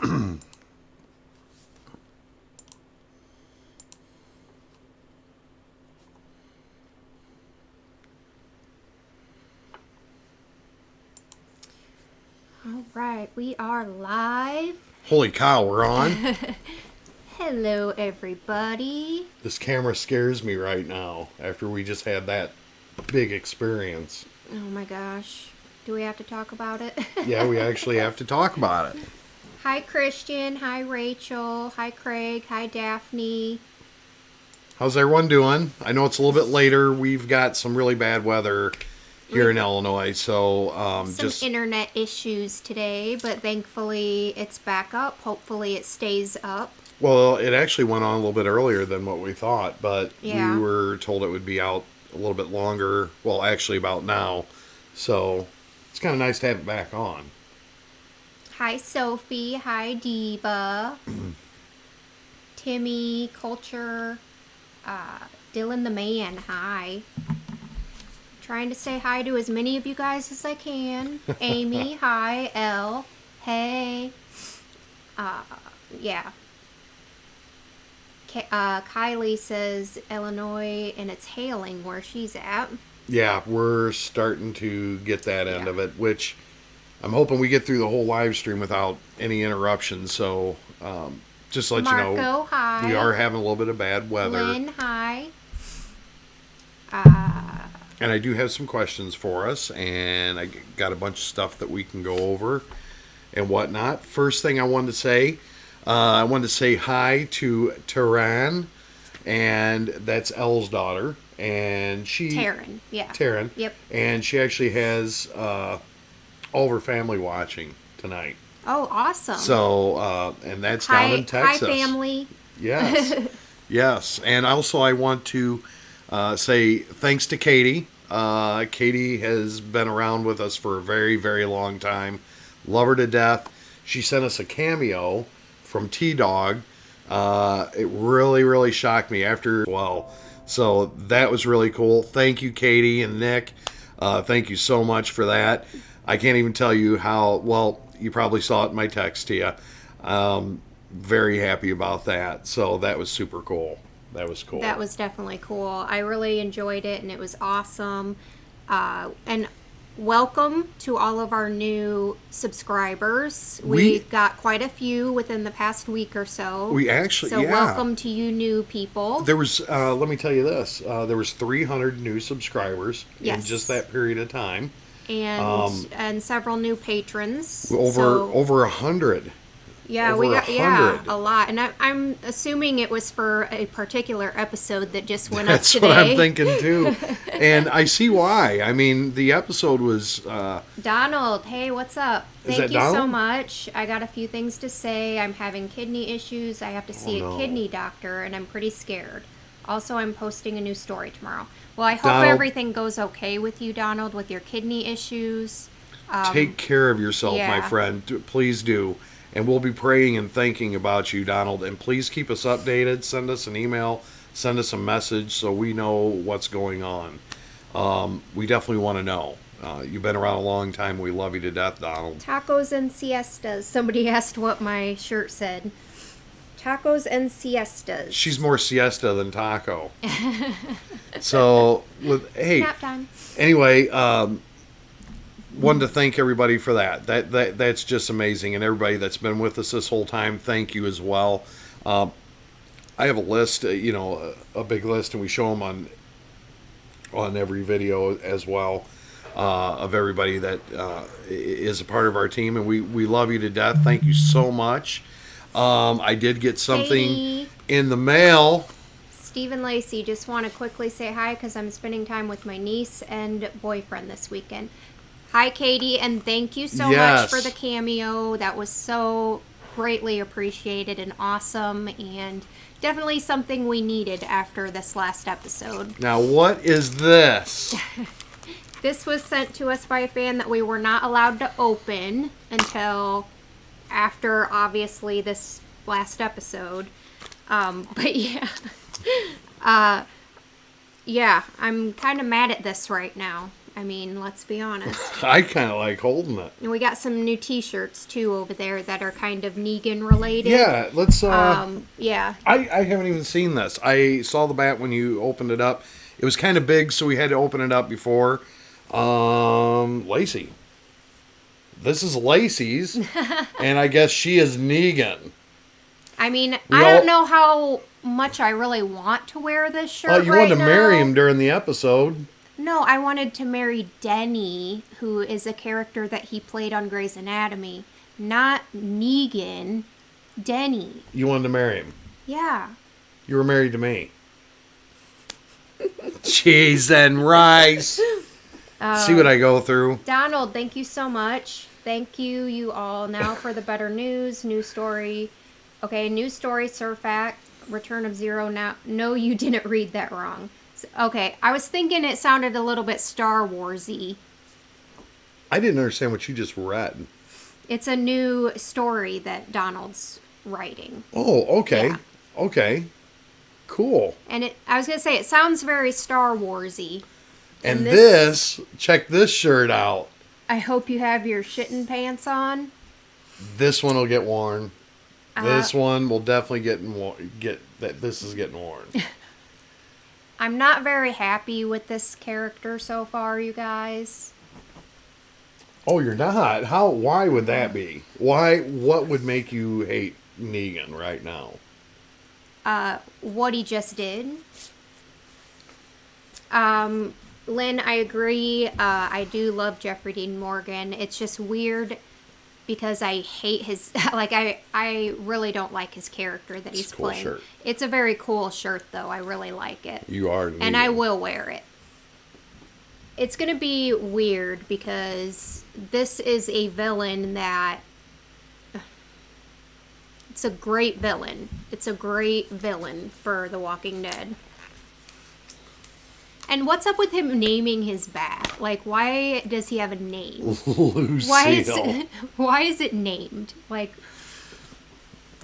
All right, we are live. Holy cow, we're on? Hello, everybody. This camera scares me right now after we just had that big experience. Oh my gosh. Do we have to talk about it? Yeah, we actually have to talk about it. Hi, Christian. Hi, Rachel. Hi, Craig. Hi, Daphne. How's everyone doing? I know it's a little bit later. We've got some really bad weather here in Illinois, so Some internet issues today, but thankfully it's back up. Hopefully it stays up. Well, it actually went on a little bit earlier than what we thought, but Yeah. we were told it would be out a little bit longer. Well, actually about now. So it's kind of nice to have it back on. Hi, Sophie. Hi, Diva. Timmy, Culture, Dylan the Man. Hi. Trying to say hi to as many of you guys as I can. Amy, hi. Elle, hey. Yeah. Kylie says Illinois and it's hailing where she's at. Yeah, we're starting to get that end Yeah. of it, which I'm hoping we get through the whole live stream without any interruptions. So just to let you know, Marco, hi. we are having a little bit of bad weather. Lynn, hi. And I do have some questions for us, and I got a bunch of stuff that we can go over and whatnot. First thing I wanted to say hi to Taran, and that's Elle's daughter. And Taryn, yeah. Taryn. Yep. And she actually has all of her family watching tonight. Oh, awesome. So, and that's down in Texas. Hi, family. Yes. Yes. And also I want to say thanks to Katie. Katie has been around with us for a very, very long time. Love her to death. She sent us a cameo from T-Dog. It really, really shocked me after, well, so that was really cool. Thank you, Katie and Nick. Thank you so much for that. I can't even tell you how, well, you probably saw it in my text to you. Very happy about that. So that was super cool. That was cool. That was definitely cool. I really enjoyed it, and it was awesome. And welcome to all of our new subscribers. We got quite a few within the past week or so. We actually, so welcome to you new people. There was, let me tell you this, there was 300 new subscribers in just that period of time. And several new patrons. Over 100. Yeah, Over we got 100. a lot, and I'm assuming it was for a particular episode that just went up That's today. what I'm thinking too, and I see why. I mean, the episode was. Donald, hey, what's up? Is Thank that you so Donald? much. I got a few things to say. I'm having kidney issues. I have to see a kidney doctor, and I'm pretty scared. Also, I'm posting a new story tomorrow. Well, I hope Donald, everything goes okay with you, Donald, with your kidney issues. Take care of yourself, my friend. Please do. And we'll be praying and thinking about you, Donald. And please keep us updated. Send us an email. Send us a message so we know what's going on. We definitely want to know. You've been around a long time. We love you to death, Donald. Tacos and siestas. Somebody asked what my shirt said. Tacos and siestas. She's more siesta than taco. So, hey. Nap time. Anyway, wanted to thank everybody for that. That's just amazing, and everybody that's been with us this whole time, thank you as well. I have a list, a big list, and we show them on every video as well, of everybody that is a part of our team, and we love you to death. Thank you so much. I did get something in the mail. Stephen Lacey, just want to quickly say hi because I'm spending time with my niece and boyfriend this weekend. Hi, Katie, and thank you so much for the cameo. That was so greatly appreciated and awesome, and definitely something we needed after this last episode. Now, what is this? This was sent to us by a fan that we were not allowed to open until after, obviously, this last episode. But yeah. Yeah, I'm kind of mad at this right now. I mean, let's be honest. I kind of like holding it. And we got some new T-shirts too over there that are kind of Negan related. Yeah, let's. Yeah. I haven't even seen this. I saw the bat when you opened it up. It was kind of big, so we had to open it up before. Lacey. This is Lacey's, and I guess she is Negan. I mean, I don't know how much I really want to wear this shirt. Oh, you wanted to marry him during the episode. No, I wanted to marry Denny, who is a character that he played on Grey's Anatomy. Not Negan, Denny. You wanted to marry him? Yeah. You were married to me. Cheese and rice. See what I go through? Donald, thank you so much. Thank you all. Now for the better news. News story. Okay, news story, Surfact. Return of Zero now. No, you didn't read that wrong. Okay, I was thinking it sounded a little bit Star Wars-y. I didn't understand what you just read. It's a new story that Donald's writing. Oh, okay. Yeah. Okay. Cool. And I was going to say, it sounds very Star Wars-y. And check this shirt out. I hope you have your shitting pants on. This one will get worn. This one will definitely this is getting worn. I'm not very happy with this character so far, you guys. Oh, you're not? Why would that be? What would make you hate Negan right now? What he just did. Lynn, I agree. I do love Jeffrey Dean Morgan. It's just weird because I hate his, I really don't like his character that he's playing. Shirt. It's a very cool shirt, though. I really like it. You are Negan. And I will wear it. It's going to be weird because this is a villain that, it's a great villain. It's a great villain for The Walking Dead. And what's up with him naming his bat? Like, why does he have a name? Lucille. Why is it named? Like,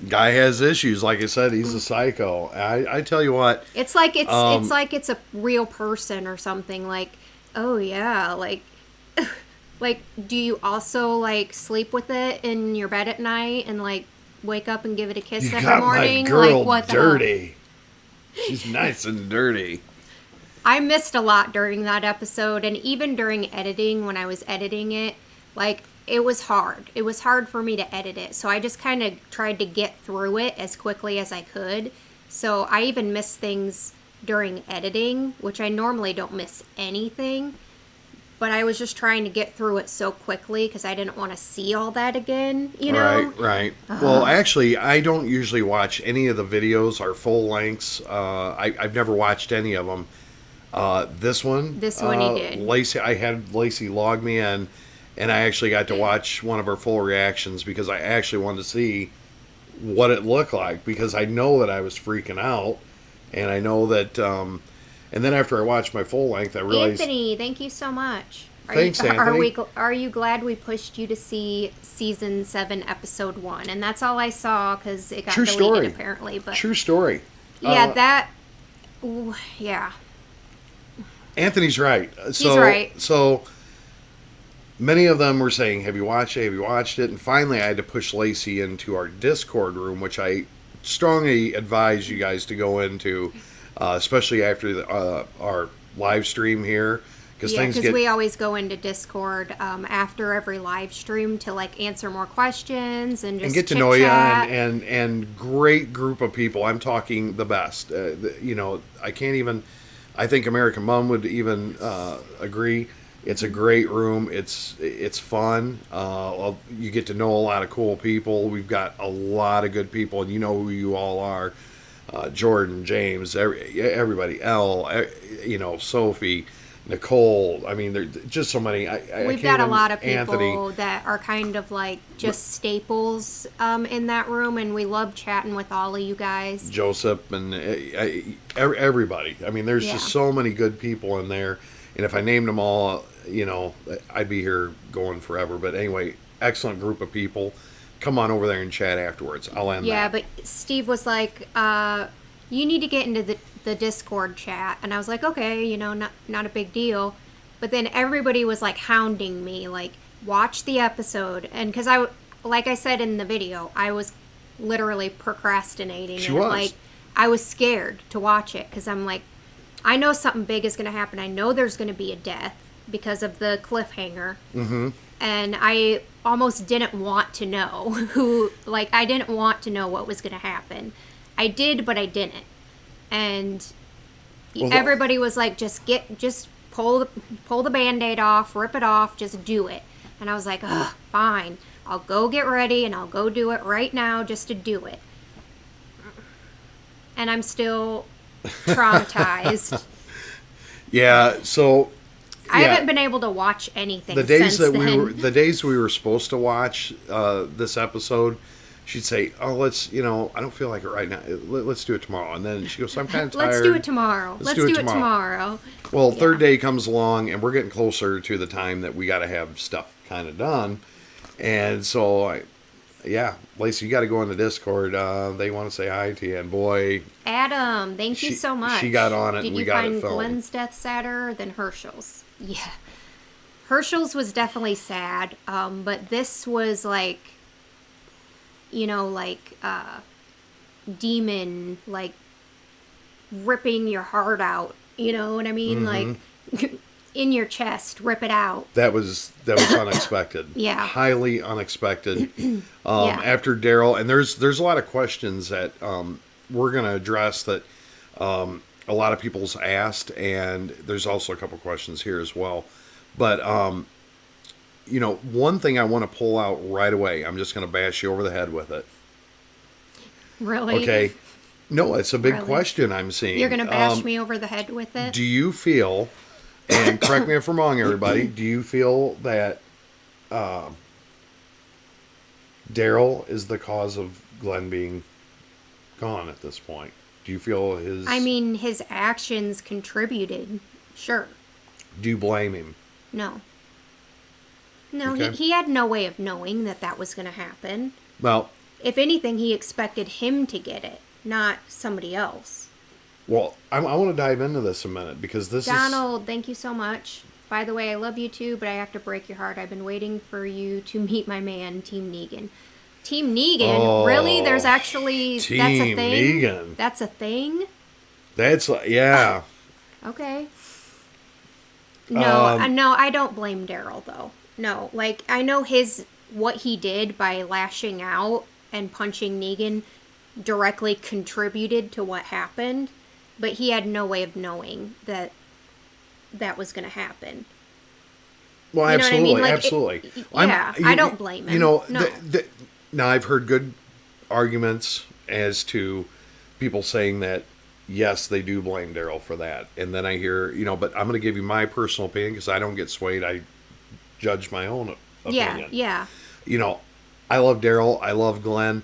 guy has issues. Like I said, he's a psycho. I tell you what. It's like it's a real person or something. Like, oh yeah, like do you also like sleep with it in your bed at night and like wake up and give it a kiss every morning? My girl like, what dirty. She's nice and dirty. I missed a lot during that episode, and even during editing, when I was editing it, like, it was hard. It was hard for me to edit it, so I just kind of tried to get through it as quickly as I could. So I even missed things during editing, which I normally don't miss anything, but I was just trying to get through it so quickly because I didn't want to see all that again, you know? Right. Well, actually, I don't usually watch any of the videos, our full lengths. I've never watched any of them. This one he did. Lacey, I had Lacey log me in, and I actually got to watch one of her full reactions because I actually wanted to see what it looked like because I know that I was freaking out, and I know that. And then after I watched my full length, I realized. Anthony, thank you so much. Thanks, Anthony. Are you glad we pushed you to see season 7, episode 1? And that's all I saw because it got deleted apparently. But true story. Yeah, yeah. Anthony's right. He's right. So many of them were saying, "Have you watched it? Have you watched it?" And finally, I had to push Lacey into our Discord room, which I strongly advise you guys to go into, especially after our live stream here. Because we always go into Discord after every live stream to like answer more questions and just get to know you and great group of people. I'm talking the best. I can't even. I think American Mom would even agree. It's a great room. It's fun. You get to know a lot of cool people. We've got a lot of good people, and you know who you all are. Jordan, James, everybody. Elle, Sophie, Nicole. I mean, there's just so many. We've got a lot of people that are kind of like just staples in that room, and we love chatting with all of you guys. Joseph and everybody. I mean, there's just so many good people in there, and if I named them all, I'd be here going forever. But anyway, excellent group of people. Come on over there and chat afterwards. I'll end that. Yeah, but Steve was like, you need to get into the Discord chat. And I was like, okay, not a big deal. But then everybody was like hounding me, like, watch the episode. And because like I said in the video, I was literally procrastinating. She was. Like, I was scared to watch it because I'm like, I know something big is going to happen. I know there's going to be a death because of the cliffhanger. Mm-hmm. And I almost didn't want to know who, like, I didn't want to know what was going to happen. I did, but I didn't. And everybody was like, just pull the Band-Aid off, rip it off, just do it. And I was like, ugh, fine. I'll go get ready and I'll go do it right now just to do it. And I'm still traumatized. Yeah, so I haven't been able to watch anything the days since that then. the days we were supposed to watch this episode, she'd say, "Oh, let's, I don't feel like it right now. Let's do it tomorrow." And then she goes, "I'm kind of tired. Let's do it tomorrow. Let's do it tomorrow." Well, third day comes along, and we're getting closer to the time that we got to have stuff kind of done. And so, Lacey, you got to go on the Discord. They want to say hi to you. And boy, Adam, thank you so much. She got on it, and we got it filmed. Did you find Glenn's death sadder than Herschel's? Yeah. Herschel's was definitely sad, but this was like, demon, like, ripping your heart out. You know what I mean? Mm-hmm. Like, in your chest, rip it out. That was unexpected. Yeah. Highly unexpected. After Daryl, and there's a lot of questions that we're going to address that a lot of people's asked, and there's also a couple questions here as well. But, one thing I want to pull out right away, I'm just going to bash you over the head with it. Really? Okay. No, it's a big question I'm seeing. You're going to bash me over the head with it? Do you feel, and correct me if I'm wrong, everybody, do you feel that Daryl is the cause of Glenn being gone at this point? Do you feel his actions contributed. Sure. Do you blame him? No. No, okay. he had no way of knowing that was going to happen. Well, if anything, he expected him to get it, not somebody else. Well, I want to dive into this a minute because Donald, thank you so much. By the way, I love you too, but I have to break your heart. I've been waiting for you to meet my man, Team Negan. Team Negan? Oh, really? There's actually... Team that's a thing? Negan. That's a thing? Yeah. Okay. No, no, I don't blame Daryl, though. No, like, I know what he did by lashing out and punching Negan directly contributed to what happened, but he had no way of knowing that was going to happen. Well, you know absolutely, what I mean? absolutely. I don't blame him. No. Now I've heard good arguments as to people saying that, yes, they do blame Daryl for that. And then I hear, but I'm going to give you my personal opinion because I don't get swayed. I judge my own opinion. Yeah. I love Daryl. I love Glenn.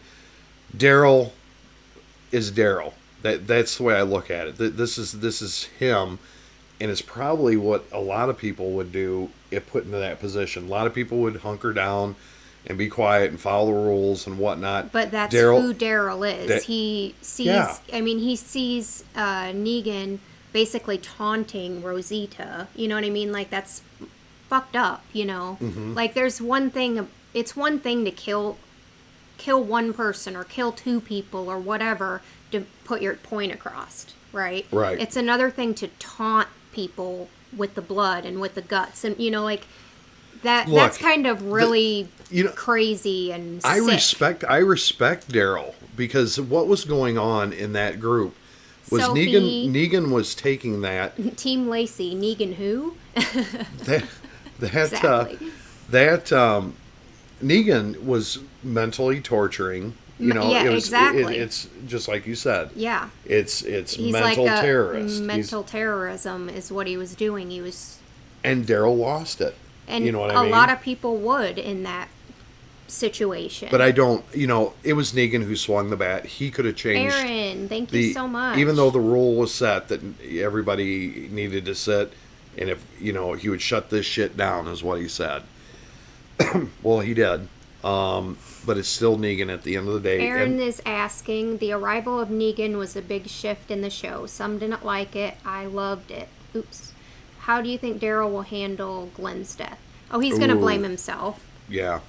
Daryl is Daryl. That's the way I look at it. This is him, and it's probably what a lot of people would do if put into that position. A lot of people would hunker down and be quiet and follow the rules and whatnot. But that's who Daryl is. He sees. Yeah. He sees Negan basically taunting Rosita. You know what I mean? Like, that's fucked up. Mm-hmm. Like, there's one thing. It's one thing to kill one person or kill two people or whatever to put your point across, right? Right. It's another thing to taunt people with the blood and with the guts, and that's kind of really crazy and sick. I respect Daryl because what was going on in that group was Sophie, Negan was taking that Team Lacey. Negan who? exactly. Negan was mentally torturing. Exactly. It's just like you said. Yeah. He's mental like terrorist. Mental terrorism is what he was doing. And Daryl lost it. And you know what I mean? A lot of people would in that situation. But I don't, it was Negan who swung the bat. He could have changed. Aaron, thank you so much. Even though the rule was set that everybody needed to sit, and if, he would shut this shit down, is what he said. Well, he did. But it's still Negan at the end of the day. Aaron is asking, the arrival of Negan was a big shift in the show. Some didn't like it. I loved it. Oops. how do you think Daryl will handle Glenn's death? Oh, he's going to blame himself. Yeah.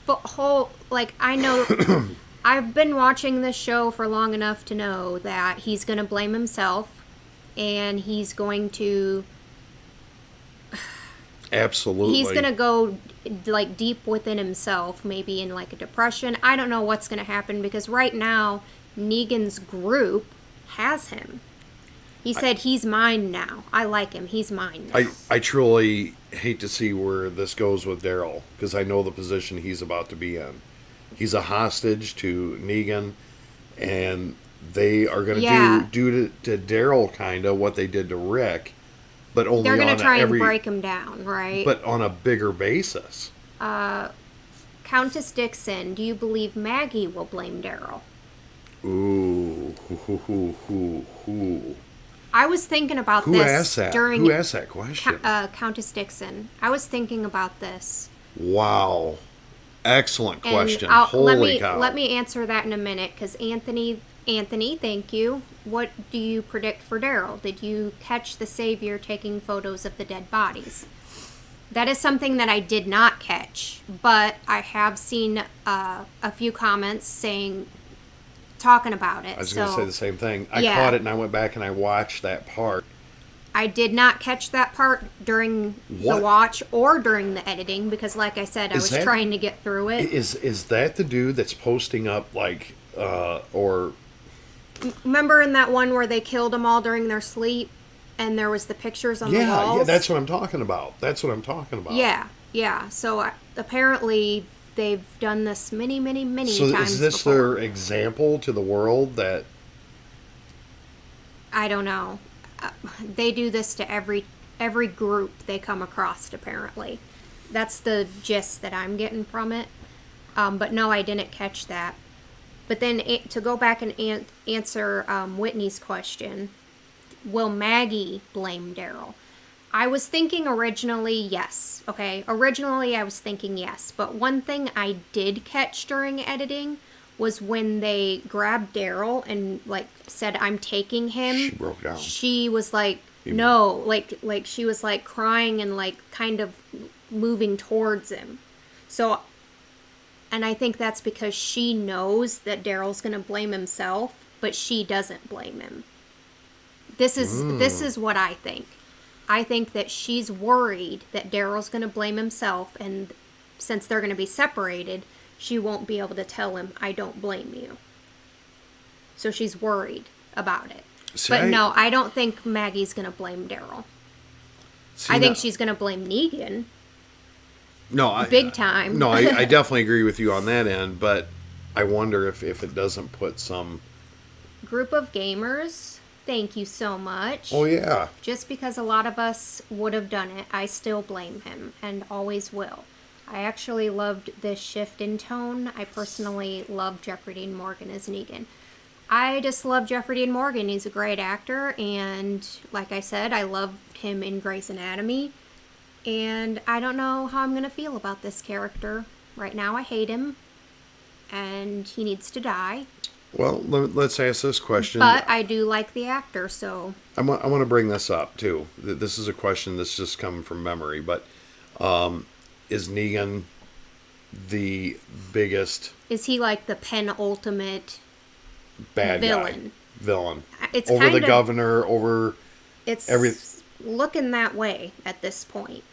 But I know, I've been watching this show for long enough to know that he's going to blame himself, and he's going to... Absolutely. He's going to go, like, deep within himself, maybe in, like, a depression. I don't know what's going to happen, because right now, Negan's group has him. He said, he's mine now. I like him. He's mine now. I truly hate to see where this goes with Daryl, because I know the position he's about to be in. He's a hostage to Negan, and they are going to do to Daryl kind of what they did to Rick, but only they're going to try and break him down, right? But on a bigger basis. Countess Dixon, do you believe Maggie will blame Daryl? Ooh. I was thinking about Who asked that? Who asked that question? Countess Dixon. I was thinking about this. Wow. Excellent question. And Holy cow. Let me answer that in a minute, because Anthony, thank you. What do you predict for Daryl? Did you catch the Savior taking photos of the dead bodies? That is something that I did not catch, but I have seen a few comments talking about it. I was going to say the same thing. I caught it and I went back and I watched that part. I did not catch that part during the watch or during the editing, because like I said, I was trying to get through it. Is that the dude that's posting up like or remember in that one where they killed them all during their sleep and there was the pictures on the walls? Yeah, that's what I'm talking about. Yeah. So apparently they've done this many times So is this before. their example to the world that... I don't know. They do this to every group they come across, apparently. That's the gist that I'm getting from it. But no, I didn't catch that. But then to go back and answer Whitney's question, will Maggie blame Daryl? I was thinking originally yes. Okay, originally I was thinking yes. But one thing I did catch during editing was when they grabbed Daryl and like said, "I'm taking him." She broke down. She was like, "No," like she was like crying and like kind of moving towards him. So, and I think that's because she knows that Daryl's gonna blame himself, but she doesn't blame him. This is what I think. I think that she's worried that Daryl's gonna blame himself, and since they're gonna be separated, she won't be able to tell him, "I don't blame you." So she's worried about it. But no, I don't think Maggie's going to blame Daryl. I think she's going to blame Negan. No, big time. No, I definitely agree with you on that end, but I wonder if it doesn't put some... Group of gamers, thank you so much. Oh, yeah. Just because a lot of us would have done it, I still blame him, and always will. I actually loved this shift in tone. I personally love Jeffrey Dean Morgan as Negan. I just love Jeffrey Dean Morgan. He's a great actor, and like I said, I loved him in Grey's Anatomy. And I don't know how I'm going to feel about this character. Right now, I hate him, and he needs to die. Well, let's ask this question. But I do like the actor, so... I want to bring this up, too. This is a question that's just coming from memory, but is Negan the biggest... Is he like the penultimate... bad villain. It's over the governor, over it's looking that way at this point.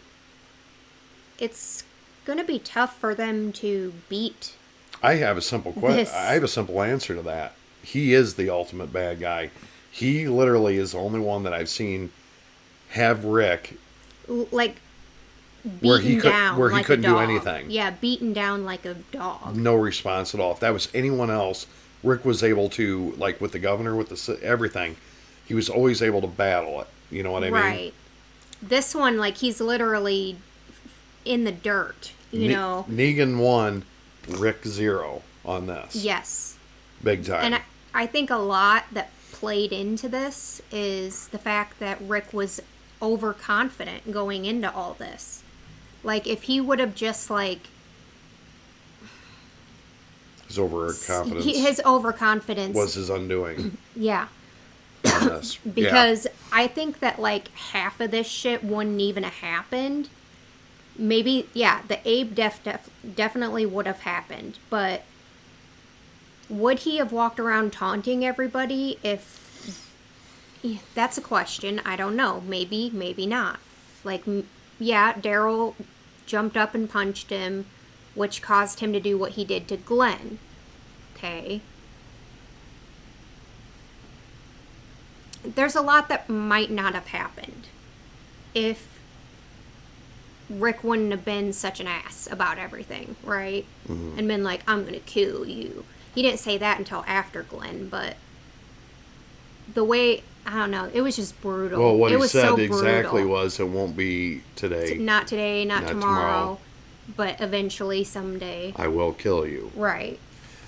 It's gonna be tough for them to beat. I have a simple question. I have a simple answer to that. He is the ultimate bad guy. He literally is the only one that I've seen have Rick like beaten down where he like couldn't a dog. do anything. Yeah, beaten down like a dog. No response at all. If that was anyone else, Rick was able to, like with the governor, with everything, he was always able to battle it. You know what I mean? Right. This one, like, he's literally in the dirt, you know. Negan 1, Rick 0 on this. Yes. Big time. And I think a lot that played into this is the fact that Rick was overconfident going into all this. Like, if he would have just, like... His overconfidence. His overconfidence was his undoing. Yeah. On this. Because I think that, like, half of this shit wouldn't even have happened. Maybe, yeah, the Abe definitely would have happened, but would he have walked around taunting everybody if... That's a question. I don't know. Maybe, maybe not. Like, yeah, Daryl jumped up and punched him, which caused him to do what he did to Glenn. Okay. There's a lot that might not have happened if Rick wouldn't have been such an ass about everything, right? Mm-hmm. And been like, I'm gonna kill you. He didn't say that until after Glenn, but the way, I don't know, it was just brutal. Well, what it he was said so exactly was, it won't be today. Not today, not tomorrow, but eventually someday. I will kill you. Right.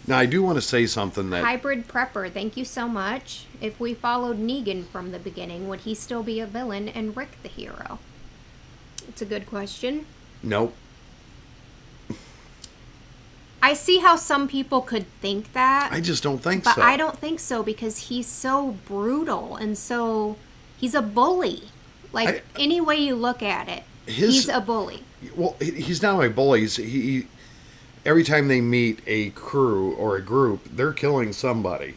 Now, I do want to say something that... Hybrid Prepper, thank you so much. If we followed Negan from the beginning, would he still be a villain and Rick the hero? It's a good question. Nope. I see how some people could think that. I just don't think so. But I don't think so because he's so brutal and so... He's a bully. Like, any way you look at it, he's a bully. Well, he's not my bully. He every time they meet a crew or a group, they're killing somebody.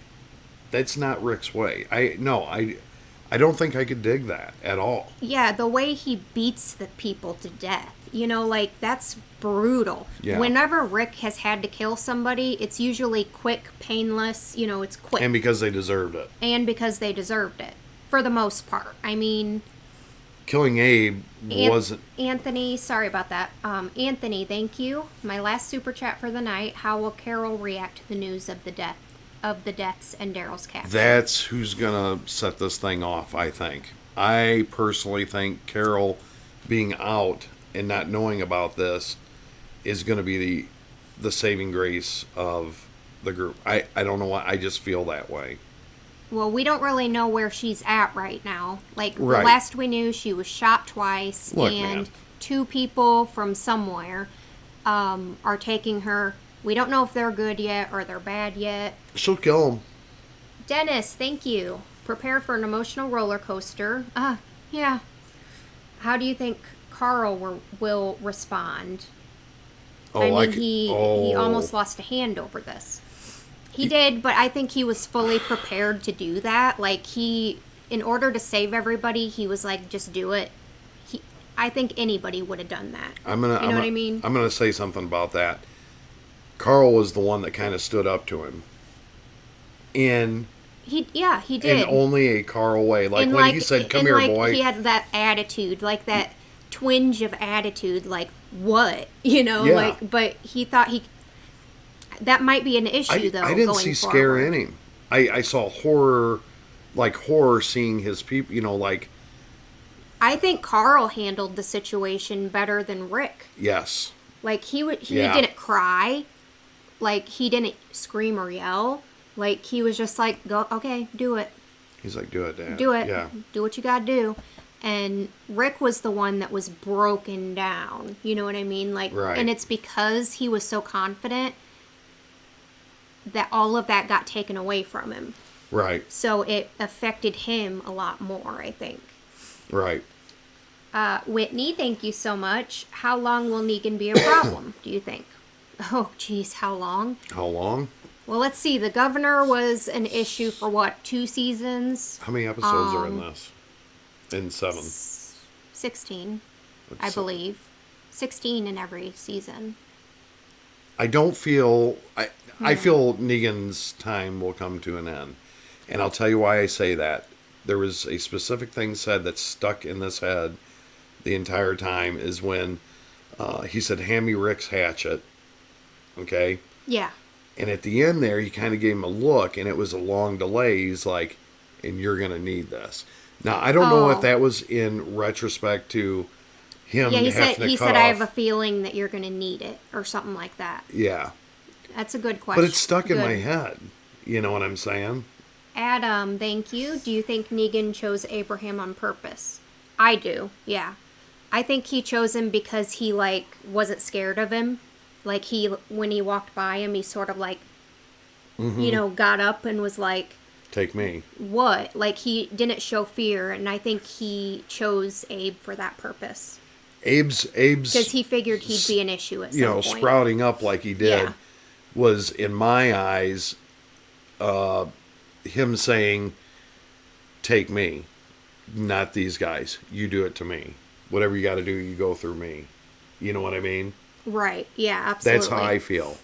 That's not Rick's way. I don't think I could dig that at all. Yeah, the way he beats the people to death. You know, like, that's brutal. Yeah. Whenever Rick has had to kill somebody, it's usually quick, painless, you know, it's quick. And because they deserved it. For the most part. I mean... Killing Abe wasn't... Anthony, sorry about that. Anthony, thank you. My last super chat for the night. How will Carol react to the news of the deaths and Daryl's capture? That's who's gonna set this thing off, I think. I personally think Carol being out and not knowing about this is going to be the saving grace of the group. I don't know why. I just feel that way. Well, we don't really know where she's at right now. Like, the last we knew, she was shot twice. Look, and man. 2 people from somewhere are taking her. We don't know if they're good yet or they're bad yet. She'll kill them. Dennis, thank you. Prepare for an emotional roller coaster. Yeah. How do you think Carl will respond? He almost lost a hand over this. He did, but I think he was fully prepared to do that. Like, in order to save everybody, he was like, just do it. I think anybody would have done that. You know what I mean? I'm going to say something about that. Carl was the one that kind of stood up to him. He did. In only a Carl way. Like, when he said, come here, boy. He had that attitude, like that twinge of attitude, like, what? You know? Yeah. Like, but he thought that might be an issue, though. I didn't see scare in him. I saw horror seeing his people, you know, like. I think Carl handled the situation better than Rick. Yes. Like, he didn't cry. Like, he didn't scream or yell. Like, he was just like, go, okay, do it. He's like, do it, Dad. Do it. Yeah. Do what you gotta do. And Rick was the one that was broken down. You know what I mean? Like, right. And it's because he was so confident that all of that got taken away from him. Right. So it affected him a lot more, I think. Right. Whitney, thank you so much. How long will Negan be a problem, do you think? Oh, geez, how long? How long? Well, let's see. The governor was an issue for, 2 seasons? How many episodes are in this? In 7? 16, I believe. 16 in every season. I don't feel... I feel Negan's time will come to an end. And I'll tell you why I say that. There was a specific thing said that stuck in this head the entire time is when he said, hand me Rick's hatchet. Okay? Yeah. And at the end there, he kind of gave him a look, and it was a long delay. He's like, and you're going to need this. Now, I don't know if that was in retrospect to him he said, I have a feeling that you're going to need it, or something like that. Yeah. That's a good question. But it's stuck in my head. You know what I'm saying? Adam, thank you. Do you think Negan chose Abraham on purpose? I do, yeah. I think he chose him because he, wasn't scared of him. Like, when he walked by him, he sort of, got up and was like, Take me. What? Like, he didn't show fear, and I think he chose Abe for that purpose. Abe's because he figured he'd be an issue at some point. Sprouting up like he did was, in my eyes, him saying, take me, not these guys. You do it to me. Whatever you got to do, you go through me. You know what I mean? Right. Yeah, absolutely. That's how I feel.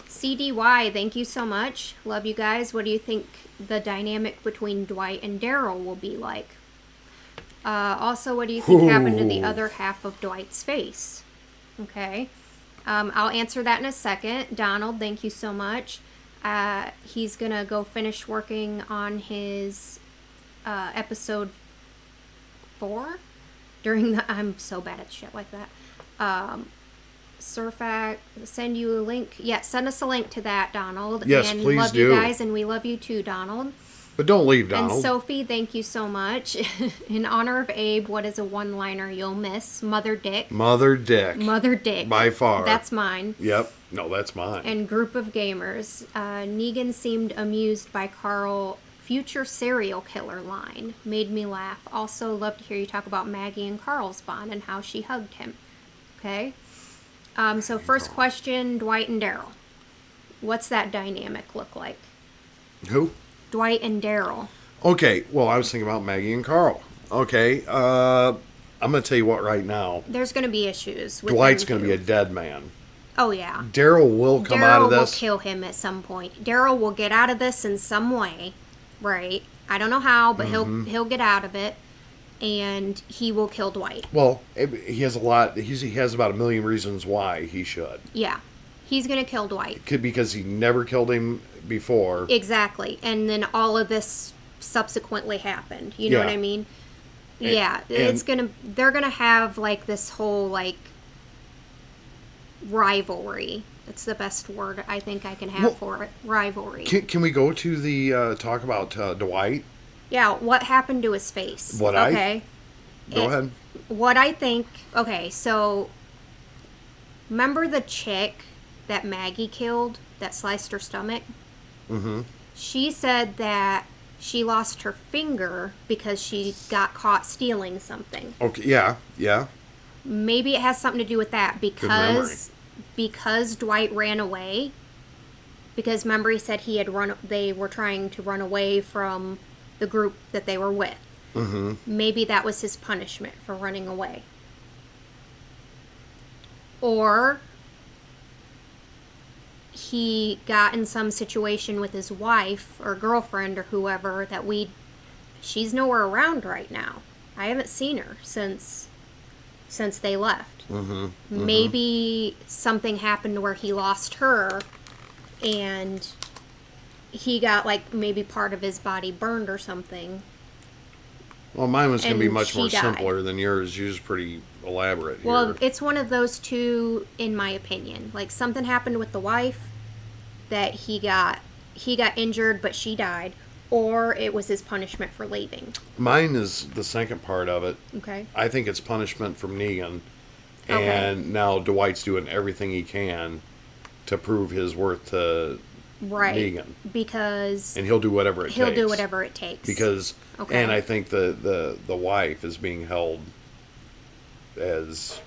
CDY, thank you so much. Love you guys. What do you think the dynamic between Dwight and Daryl will be like? Also, what do you think happened to the other half of Dwight's face? Okay. I'll answer that in a second. Donald, thank you so much. He's going to go finish working on his episode 4 during the... I'm so bad at shit like that. Surfac, send you a link. Yeah, send us a link to that, Donald. Yes, and please love do. You guys, and we love you too, Donald. But don't leave, Donald. And Sophie, thank you so much. In honor of Abe, what is a one-liner you'll miss? Mother Dick. Mother Dick. Mother Dick. By far. That's mine. Yep. No, that's mine. And Group of Gamers. Negan seemed amused by Carl future serial killer line. Made me laugh. Also, love to hear you talk about Maggie and Carl's bond and how she hugged him. Okay? So first question, Dwight and Daryl. What's that dynamic look like? Who? Dwight and Daryl. Okay, well, I was thinking about Maggie and Carl. Okay, I'm going to tell you what right now. There's going to be issues with Dwight's going to be a dead man. Oh, yeah. Daryl will come out of this. Daryl will kill him at some point. Daryl will get out of this in some way, right? I don't know how, but he'll get out of it. And he will kill Dwight. Well, he has a lot. He has about 1 million reasons why he should. Yeah. He's going to kill Dwight. Because he never killed him before. Exactly. And then all of this subsequently happened. You know what I mean? It's going to... They're going to have, like, this whole, like, rivalry. That's the best word I think I can have for it. Rivalry. Can we go to the... talk about Dwight? Yeah, what happened to his face? Go ahead. What I think... Okay, so... Remember the chick that Maggie killed that sliced her stomach? Mm-hmm. She said that she lost her finger because she got caught stealing something. Okay, yeah. Maybe it has something to do with that because Dwight ran away. Because remember he said they were trying to run away from the group that they were with. Mm-hmm. Maybe that was his punishment for running away. Or he got in some situation with his wife or girlfriend or whoever that she's nowhere around right now. I haven't seen her since they left. Mm-hmm. Maybe something happened where he lost her and he got, like, maybe part of his body burned or something. Well, mine was going to be much more simpler than yours. Yours is pretty elaborate here. Well, it's one of those two, in my opinion. Like, something happened with the wife that he got injured, but she died. Or it was his punishment for leaving. Mine is the second part of it. Okay. I think it's punishment from Negan. And now Dwight's doing everything he can to prove his worth to Negan. Because... And he'll do whatever it takes. He'll do whatever it takes. Because... Okay. And I think the wife is being held as...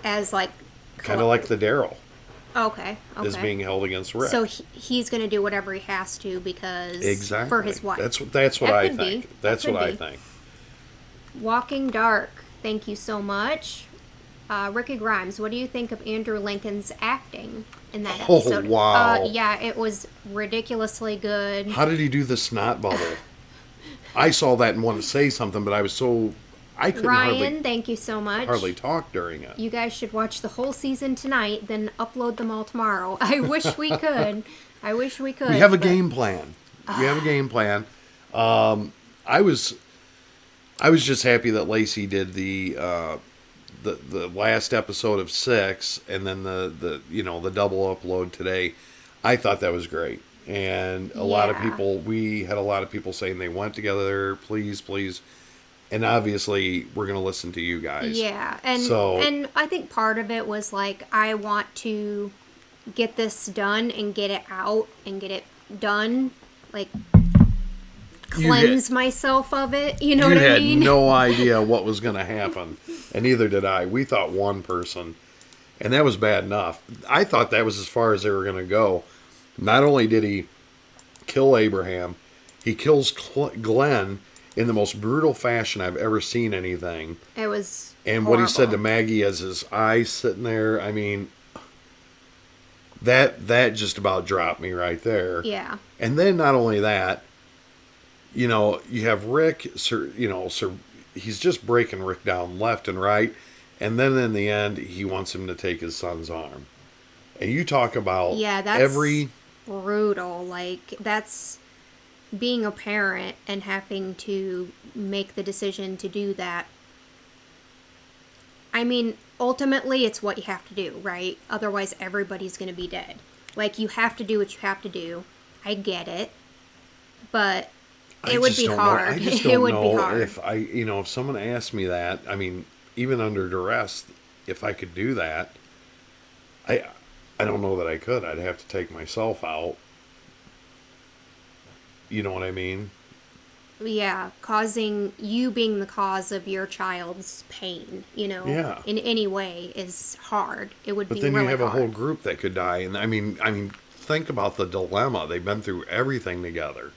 As, like... Kind of like the Daryl. Okay. Is being held against Rick. So he's going to do whatever he has to because... Exactly. For his wife. That's what I think. That's what I think. Walking Dark. Thank you so much. Ricky Grimes, what do you think of Andrew Lincoln's acting in that episode? Oh, wow. Yeah, it was ridiculously good. How did he do the snot bubble? I saw that and wanted to say something, but I couldn't Ryan, thank you so much. Hardly talk during it. You guys should watch the whole season tonight, then upload them all tomorrow. I wish we could. We have a game plan. I was just happy that Lacey did the last episode of 6 and then the double upload today. I thought that was great. And we had a lot of people saying they went together, please. And obviously we're going to listen to you guys. Yeah. And I think part of it was like, I want to get this done and get it out and get it done. Like, cleanse myself of it. You know what I mean? You had no idea what was going to happen, and neither did I. We thought one person, and that was bad enough. I thought that was as far as they were going to go. Not only did he kill Abraham, he kills Glenn in the most brutal fashion I've ever seen anything. It was And horrible. what he said to Maggie as his eyes sitting there, I mean, that just about dropped me right there. Yeah. And then not only that, you know, you have Rick, he's just breaking Rick down left and right. And then in the end, he wants him to take his son's arm. And you talk about that's brutal. Like, that's being a parent and having to make the decision to do that. I mean, ultimately, it's what you have to do, right? Otherwise, everybody's going to be dead. Like, you have to do what you have to do. I get it. But it would be hard. It would be hard. If someone asked me that, I mean, even under duress, if I could do that, I don't know that I could. I'd have to take myself out. You know what I mean? Yeah, you being the cause of your child's pain, in any way is hard. It would be really hard. But then you have a whole group that could die. And I mean, think about the dilemma. They've been through everything together.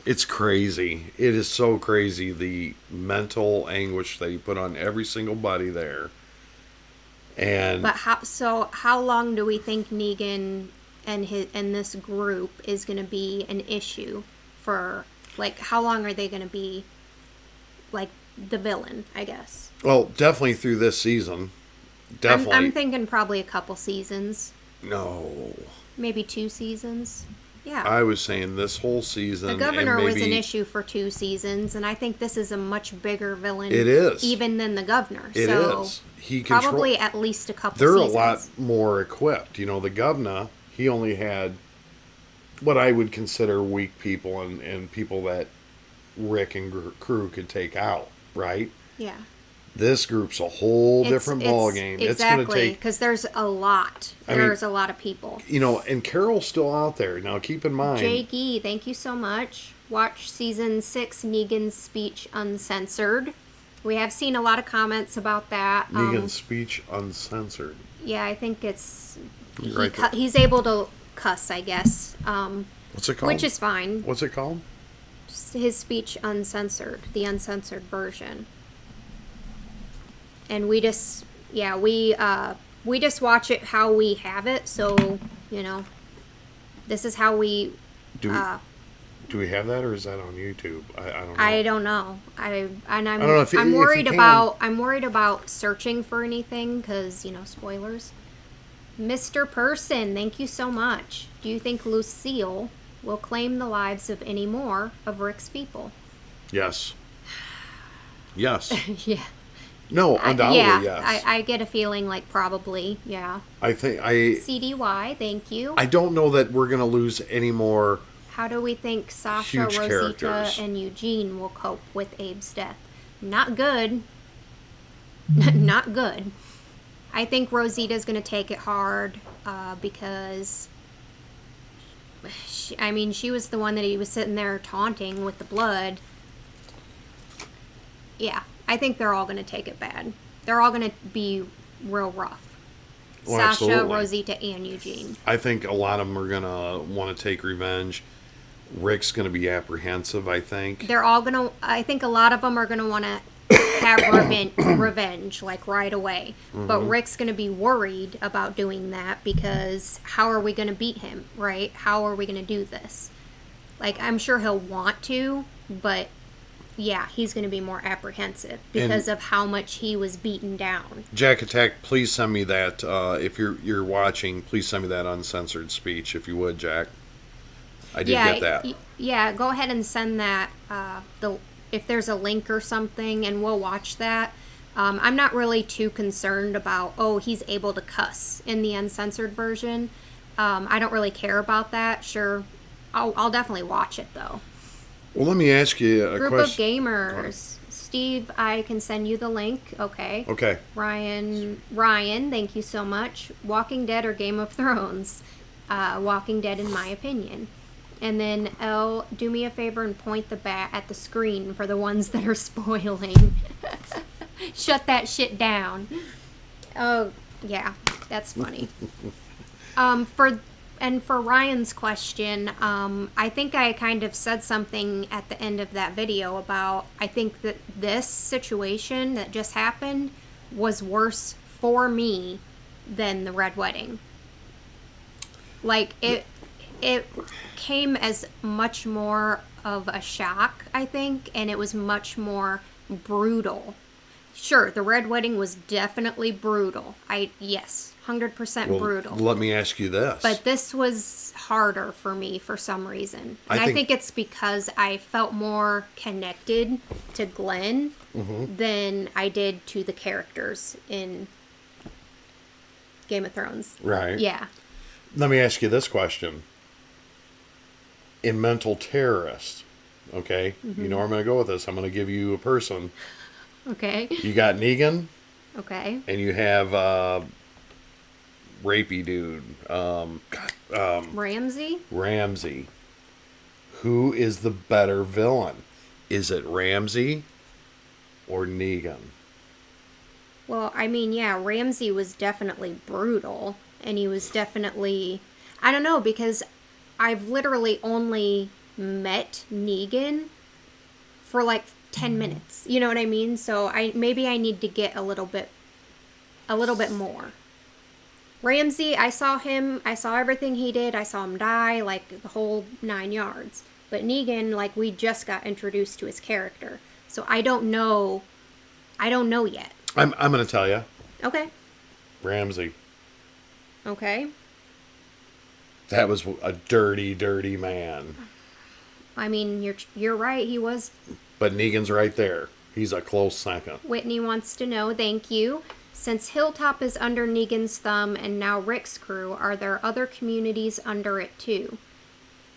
It's crazy. It is so crazy, the mental anguish that he put on every single buddy there. But how long do we think Negan and this group is going to be an issue for? Like, how long are they going to be like the villain, I guess? Well, definitely through this season. Definitely. I'm thinking probably a couple seasons. No. Maybe 2 seasons. Yeah. I was saying this whole season. The governor was an issue for 2 seasons, and I think this is a much bigger villain. It is. Even than the governor. It is. He probably at least a couple They're seasons. A lot more equipped. The governor, he only had what I would consider weak people and people that Rick and crew could take out, right? Yeah. This group's a whole different ballgame. Exactly, because there's a lot. There's a lot of people. And Carol's still out there. Now, keep in mind. Jakey, thank you so much. Watch season 6, Negan's Speech Uncensored. We have seen a lot of comments about that. Negan's Speech Uncensored. Yeah, I think it's... Right he's able to cuss, I guess. What's it called? Which is fine. What's it called? Just his Speech Uncensored. The uncensored version. And we just watch it how we have it. So, this is how we... Do we have that, or is that on YouTube? I don't know. I'm don't know if I'm worried about searching for anything because, spoilers. Mr. Person, thank you so much. Do you think Lucille will claim the lives of any more of Rick's people? Yes. Yes. Yeah. No, undoubtedly, yes. I get a feeling like probably, yeah. CDY, thank you. I don't know that we're going to lose any more. How do we think Sasha, Rosita, characters. And Eugene will cope with Abe's death? Not good. Not good. I think Rosita's going to take it hard because, she was the one that he was sitting there taunting with the blood. Yeah, I think they're all going to take it bad. They're all going to be real rough. Well, Sasha, absolutely. Rosita, and Eugene. I think a lot of them are going to want to take revenge. Rick's going to be apprehensive, I think. I think a lot of them are going to want to have revenge, like right away. Mm-hmm. But Rick's going to be worried about doing that because how are we going to beat him, right? How are we going to do this? Like, I'm sure he'll want to, but yeah, he's going to be more apprehensive because of how much he was beaten down. Jack Attack, please send me that. If you're watching, please send me that uncensored speech, if you would, Jack. I did get that. Yeah, go ahead and send that. If there's a link or something, and we'll watch that. I'm not really too concerned about, he's able to cuss in the uncensored version. I don't really care about that. Sure, I'll definitely watch it, though. Well, let me ask you a question. Group of gamers. Steve, I can send you the link. Okay. Okay. Ryan, thank you so much. Walking Dead or Game of Thrones? Walking Dead, in my opinion. And then L, do me a favor and point the bat at the screen for the ones that are spoiling. Shut that shit down. Oh, yeah, that's funny. For Ryan's question, I think I kind of said something at the end of that video about, I think that this situation that just happened was worse for me than the Red Wedding. Like, it came as much more of a shock, I think, and it was much more brutal. Sure, the Red Wedding was definitely brutal. Yes, 100% brutal. Let me ask you this. But this was harder for me for some reason. And I think it's because I felt more connected to Glenn than I did to the characters in Game of Thrones. Right. Yeah. Let me ask you this question. In Mental Terrorist, okay? You know where I'm going to go with this. I'm going to give you a person. Okay. You got Negan. Okay. And you have rapey dude. Ramsay? Ramsay. Who is the better villain? Is it Ramsay or Negan? Well, I mean, yeah, Ramsay was definitely brutal. And he was definitely... I don't know, because I've literally only met Negan for like 10 minutes. You know what I mean? So maybe I need to get a little bit more. Ramsay, I saw everything he did. I saw him die, like the whole 9 yards. But Negan, like, we just got introduced to his character. So I don't know yet. I'm going to tell you. Okay. Ramsay. Okay. That was a dirty, dirty man. I mean, you're right, he was. But Negan's right there. He's a close second. Whitney wants to know, thank you. Since Hilltop is under Negan's thumb and now Rick's crew, are there other communities under it too?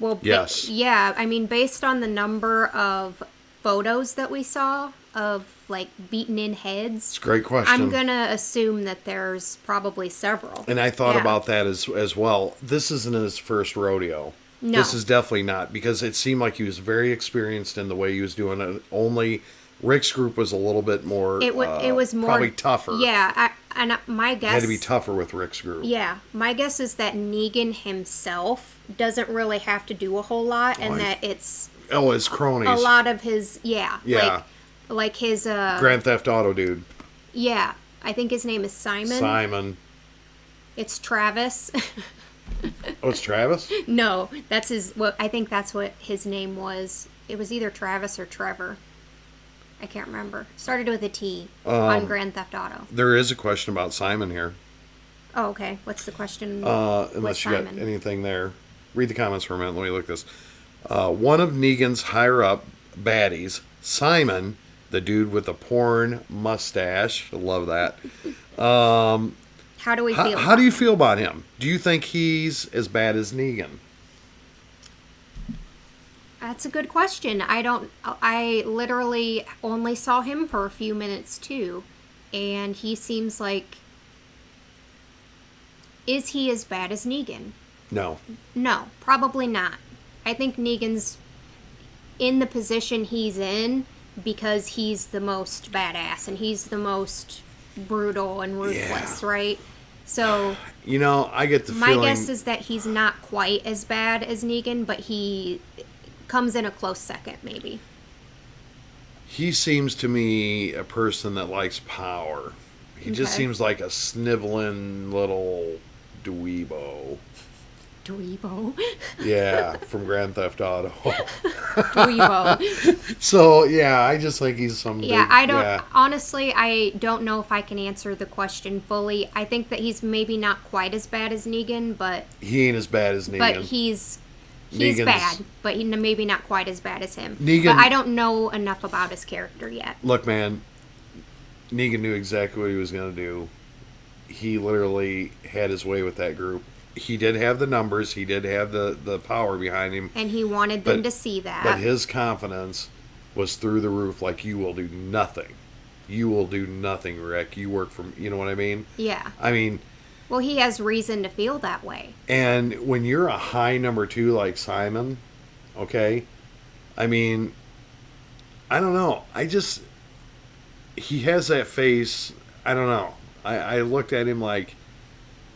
Well, yes. Yeah, I mean, based on the number of photos that we saw of, like, beaten in heads. It's a great question. I'm going to assume that there's probably several. And I thought about that as well. This isn't his first rodeo. No. This is definitely not, because it seemed like he was very experienced in the way he was doing it. Only Rick's group was a little bit more... It was more... Probably tougher. Yeah, my guess... It had to be tougher with Rick's group. Yeah, my guess is that Negan himself doesn't really have to do a whole lot, and that it's... Oh, his cronies. A lot of his... Yeah. Yeah. Like his... Grand Theft Auto dude. Yeah. I think his name is Simon. Simon. It's Travis. Oh, it's Travis? No, that's his... Well, I think that's what his name was. It was either Travis or Trevor. I can't remember. Started with a T on Grand Theft Auto. There is a question about Simon here. Oh, okay. What's the question? Unless you got anything there. Read the comments for a minute. Let me look this. One of Negan's higher-up baddies, Simon, the dude with the porn mustache. I love that. How do we feel? How do you feel about him? Do you think he's as bad as Negan? That's a good question. I literally only saw him for a few minutes too, and he seems like... Is he as bad as Negan? No. No, probably not. I think Negan's in the position he's in because he's the most badass and he's the most brutal and ruthless, right? So, I get the feeling... My guess is that he's not quite as bad as Negan, but he comes in a close second, maybe. He seems to me a person that likes power. He just seems like a sniveling little dweebo. Dweebo? Yeah, from Grand Theft Auto. Dweebo. So, yeah, I just think he's some... Yeah, I don't... Honestly, I don't know if I can answer the question fully. I think that he's maybe not quite as bad as Negan, but... He ain't as bad as Negan. But he's bad, but he maybe not quite as bad as him. Negan... But I don't know enough about his character yet. Look, man, Negan knew exactly what he was going to do. He literally had his way with that group. He did have the numbers. He did have the power behind him. And he wanted them to see that. But his confidence was through the roof, like, you will do nothing. You will do nothing, Rick. You work for... You know what I mean? Yeah. I mean... Well, he has reason to feel that way. And when you're a high number 2 like Simon, Okay? I mean, I don't know. He has that face. I don't know. I looked at him like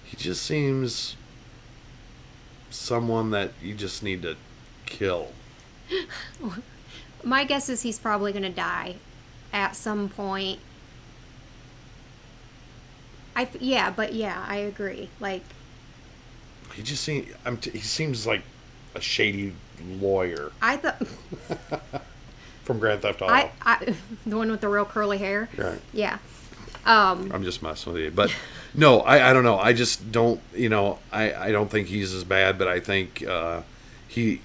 he just seems someone that you just need to kill. My guess is he's probably going to die at some point. I agree. Like, He seems like a shady lawyer. I thought from Grand Theft Auto. The one with the real curly hair. Right. Yeah. I'm just messing with you, but no, I don't know. I just don't. I don't think he's as bad, but I think you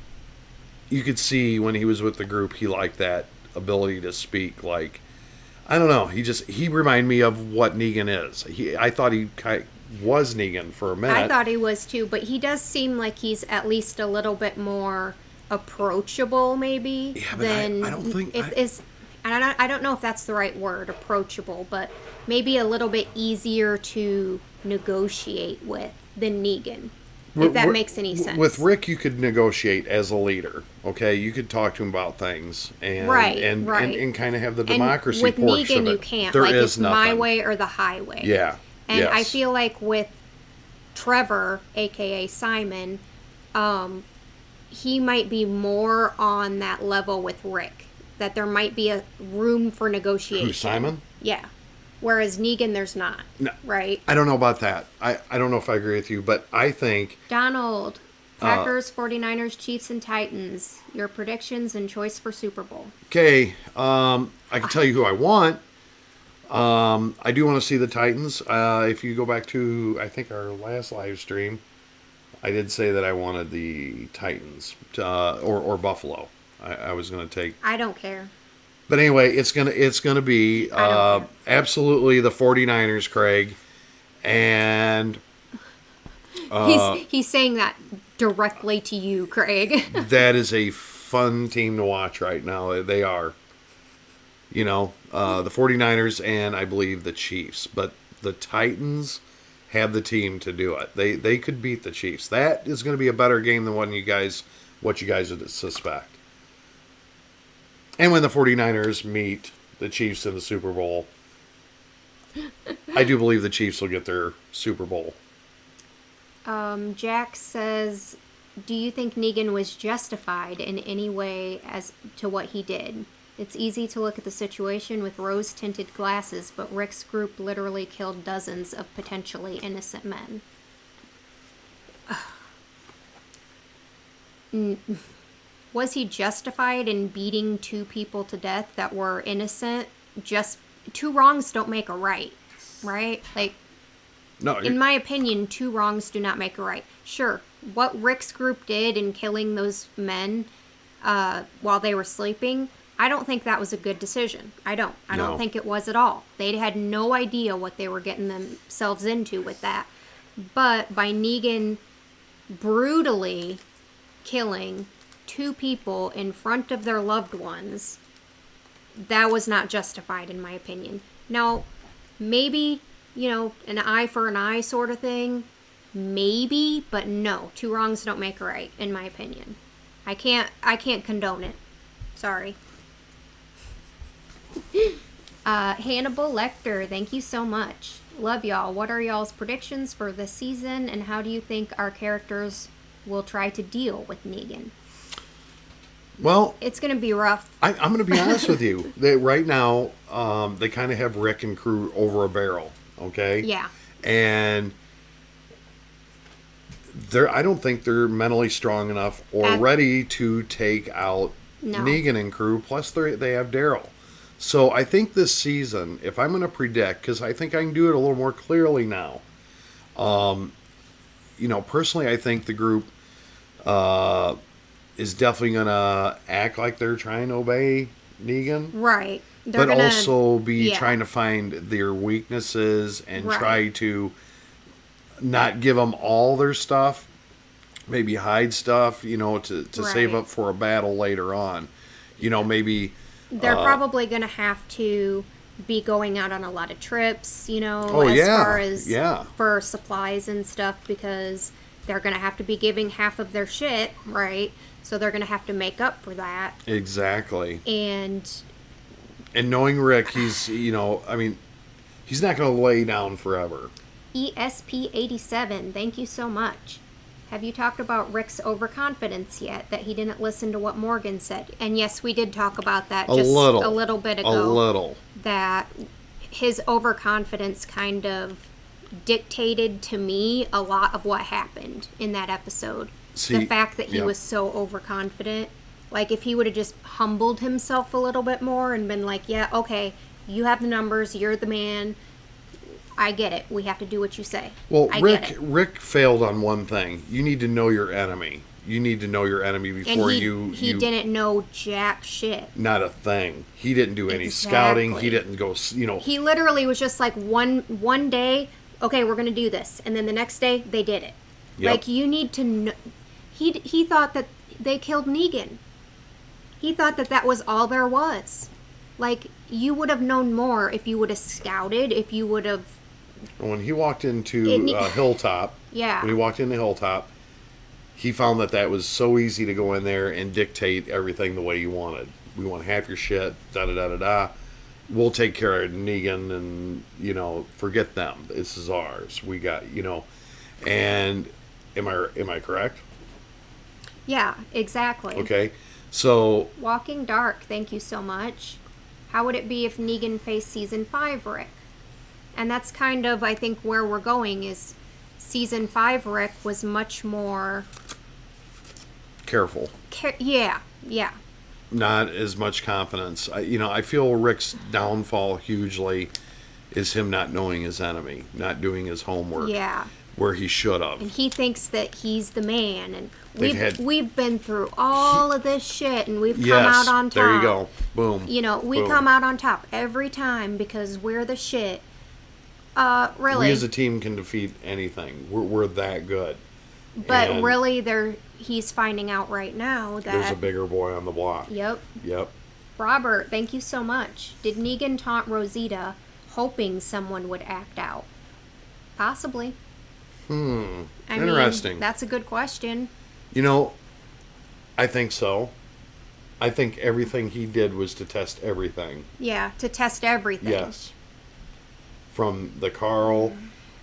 could see when he was with the group, he liked that ability to speak. Like, I don't know. He reminded me of what Negan is. I thought he was Negan for a minute. I thought he was too, but he does seem like he's at least a little bit more approachable, maybe. Yeah, but I don't think I don't know if that's the right word, approachable, but maybe a little bit easier to negotiate with than Negan. If that makes any sense. With Rick, you could negotiate as a leader. Okay, you could talk to him about things and kind of have the democracy with portion Negan, of it. you can't. There like is it's nothing. my way or the highway. Yeah. And yes. I feel like with Trevor, aka Simon, he might be more on that level with Rick. That there might be a room for negotiation. Who, Simon? Yeah. Whereas Negan, there's not. No. Right? I don't know about that. I don't know if I agree with you, but I think... Donald, Packers, 49ers, Chiefs, and Titans. Your predictions and choice for Super Bowl. Okay. I can tell you who I want. I do want to see the Titans. If you go back to, I think, our last live stream, I did say that I wanted the Titans or Buffalo. I was going to take... I don't care. But anyway, it's gonna be absolutely the 49ers, Craig. And he's saying that directly to you, Craig. That is a fun team to watch right now. They are. The 49ers and I believe the Chiefs. But the Titans have the team to do it. They could beat the Chiefs. That is going to be a better game than what you guys would suspect. And when the 49ers meet the Chiefs in the Super Bowl, I do believe the Chiefs will get their Super Bowl. Jack says, do you think Negan was justified in any way as to what he did? It's easy to look at the situation with rose-tinted glasses, but Rick's group literally killed dozens of potentially innocent men. Was he justified in beating two people to death that were innocent? Just two wrongs don't make a right, right? Like, no, in my opinion, two wrongs do not make a right. Sure, what Rick's group did in killing those men while they were sleeping, I don't think that was a good decision. I don't think it was at all. They had no idea what they were getting themselves into with that. But by Negan brutally killing two people in front of their loved ones, that was not justified in my opinion. Now, maybe, an eye for an eye sort of thing, maybe, but no, two wrongs don't make a right in my opinion. I can't condone it. Sorry. Hannibal Lecter, thank you so much. Love y'all. What are y'all's predictions for this season, and how do you think our characters will try to deal with Negan? Well, it's going to be rough. I'm going to be honest with you. Right now, they kind of have Rick and crew over a barrel, okay? Yeah. And I don't think they're mentally strong enough or ready to take out Negan and crew. Plus, they have Daryl. So I think this season, if I'm going to predict, because I think I can do it a little more clearly now. Personally, I think the group is definitely going to act like they're trying to obey Negan. Right. But also be trying to find their weaknesses and try to not give them all their stuff. Maybe hide stuff, to save up for a battle later on. Maybe... They're probably going to have to be going out on a lot of trips, far as for supplies and stuff, because they're going to have to be giving half of their shit, right? So they're going to have to make up for that. Exactly. And knowing Rick, he's, you know, I mean, he's not going to lay down forever. ESP87, thank you so much. Have you talked about Rick's overconfidence yet? That he didn't listen to what Morgan said? And yes, we did talk about that a little bit ago. A little. That his overconfidence kind of dictated to me a lot of what happened in that episode. The fact that he was so overconfident. Like, if he would have just humbled himself a little bit more and been like, yeah, okay, you have the numbers, you're the man, I get it. We have to do what you say. Well, Rick failed on one thing. You need to know your enemy. You need to know your enemy before he didn't know jack shit. Not a thing. He didn't do any scouting. He didn't go, you know. He literally was just like one day, okay, we're going to do this. And then the next day, they did it. Yep. Like, you need to know. He thought that they killed Negan. He thought that that was all there was. Like, you would have known more if you would have scouted, if you would have... When he walked into Hilltop, when he walked into Hilltop, he found that was so easy to go in there and dictate everything the way you wanted. We want half your shit, da-da-da-da-da. We'll take care of Negan and, you know, forget them. This is ours. We got, you know, and am I correct? Yeah, exactly. Okay, so... Walking Dark, thank you so much. How would it be if Negan faced Season 5 Rick? And that's kind of, I think, where we're going is Season 5 Rick was much more... Careful. Yeah. Not as much confidence. I feel Rick's downfall hugely is him not knowing his enemy, not doing his homework. Yeah. Where he should have. And he thinks that he's the man, and we've been through all of this shit, and we've come out on top. There you go. Boom. You know, we come out on top every time because we're the shit. Really. We as a team can defeat anything. We're that good. But and really, he's finding out right now that... There's a bigger boy on the block. Yep. Yep. Robert, thank you so much. Did Negan taunt Rosita hoping someone would act out? Possibly. Interesting. Mean, that's a good question. You know, I think so. I think everything he did was to test everything. Yeah, to test everything. Yes. From the Carl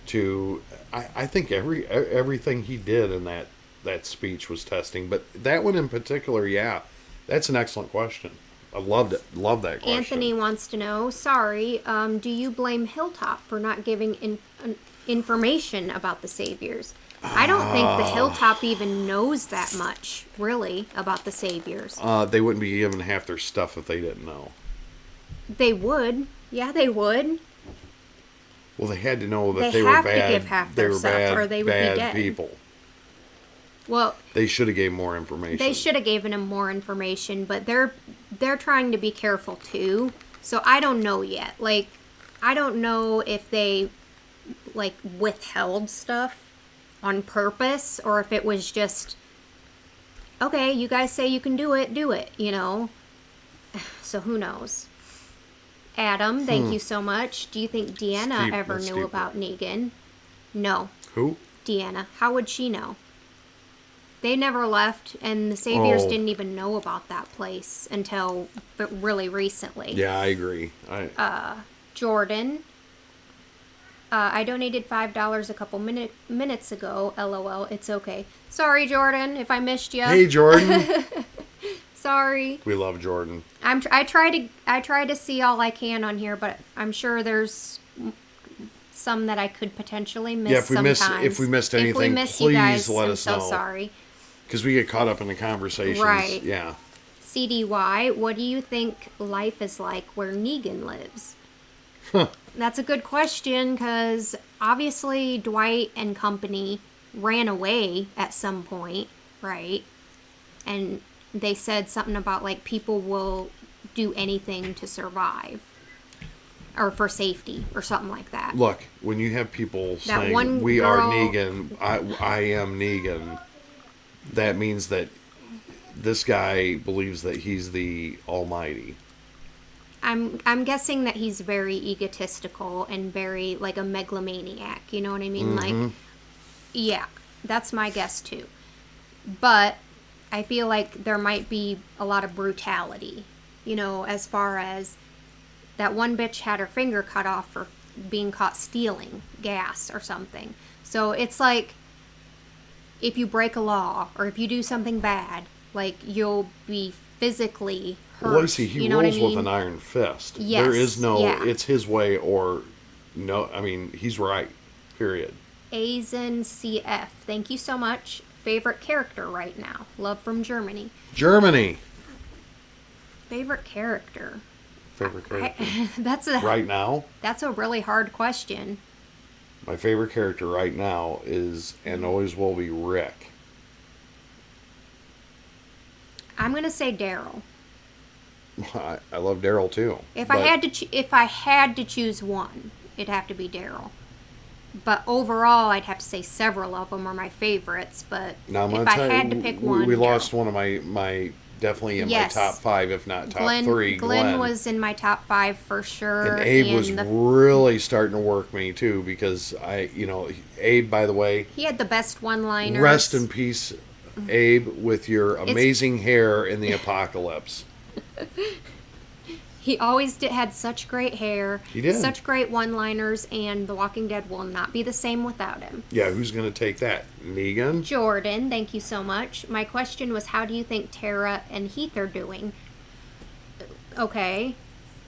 to... I think everything he did in that speech was testing. But that one in particular, yeah, that's an excellent question. I loved it. Love that question. Anthony wants to know, sorry, do you blame Hilltop for not giving information about the Saviors? I don't think the Hilltop even knows that much, really, about the Saviors. They wouldn't be given half their stuff if they didn't know. They would. Yeah, they would. Well, they had to know that they were bad. They have to give half their stuff, or they would be dead. People. Well, they should have gave more information. They should have given him more information, but they're trying to be careful too. So I don't know yet. Like, I don't know if they withheld stuff on purpose, or if it was just, okay, you guys say you can do it, you know. So who knows? Adam, thank you so much. Do you think Deanna ever knew about Negan? No. Who? Deanna. How would she know? They never left, and the Saviors didn't even know about that place until really recently. Yeah, I agree. Jordan. I donated $5 a couple minutes ago. LOL. It's okay. Sorry, Jordan, if I missed you. Hey, Jordan. Sorry. We love Jordan. I try to see all I can on here, but I'm sure there's some that I could potentially miss. Yeah, if we missed anything, please let us know. I'm so sorry. Because we get caught up in the conversations. Right. Yeah. CDY, what do you think life is like where Negan lives? That's a good question, because obviously Dwight and company ran away at some point, right? And they said something about, like, people will do anything to survive. Or for safety, or something like that. Look, when you have people saying, we are Negan, I am Negan, that means that this guy believes that he's the Almighty. I'm guessing that he's very egotistical and very, like, a megalomaniac. You know what I mean? Mm-hmm. Like, yeah. That's my guess too. But I feel like there might be a lot of brutality, as far as that one bitch had her finger cut off for being caught stealing gas or something. So it's like, if you break a law or if you do something bad, like, you'll be physically hurt. Well, see, he rules with an iron fist. Yes, there is no, it's his way or no. I mean, he's right. Period. Azen CF, thank you so much. Favorite character right now? Love from Germany. Germany. Favorite character? That's right now? That's a really hard question. My favorite character right now is, and always will be, Rick. I'm going to say Daryl. I love Daryl too. If I had to choose one, it'd have to be Daryl. But overall, I'd have to say several of them are my favorites. But now, if I had to pick one, we lost one of my definitely in my top 5, if not top 3. Glenn was in my top 5 for sure. And Abe was really starting to work me too, because Abe, by the way, he had the best one-liners. Rest in peace, Abe, with your amazing hair in the apocalypse. He always had such great hair. He did. Such great one-liners, and The Walking Dead will not be the same without him. Yeah, who's going to take that? Negan? Jordan, thank you so much. My question was, how do you think Tara and Heath are doing? Okay.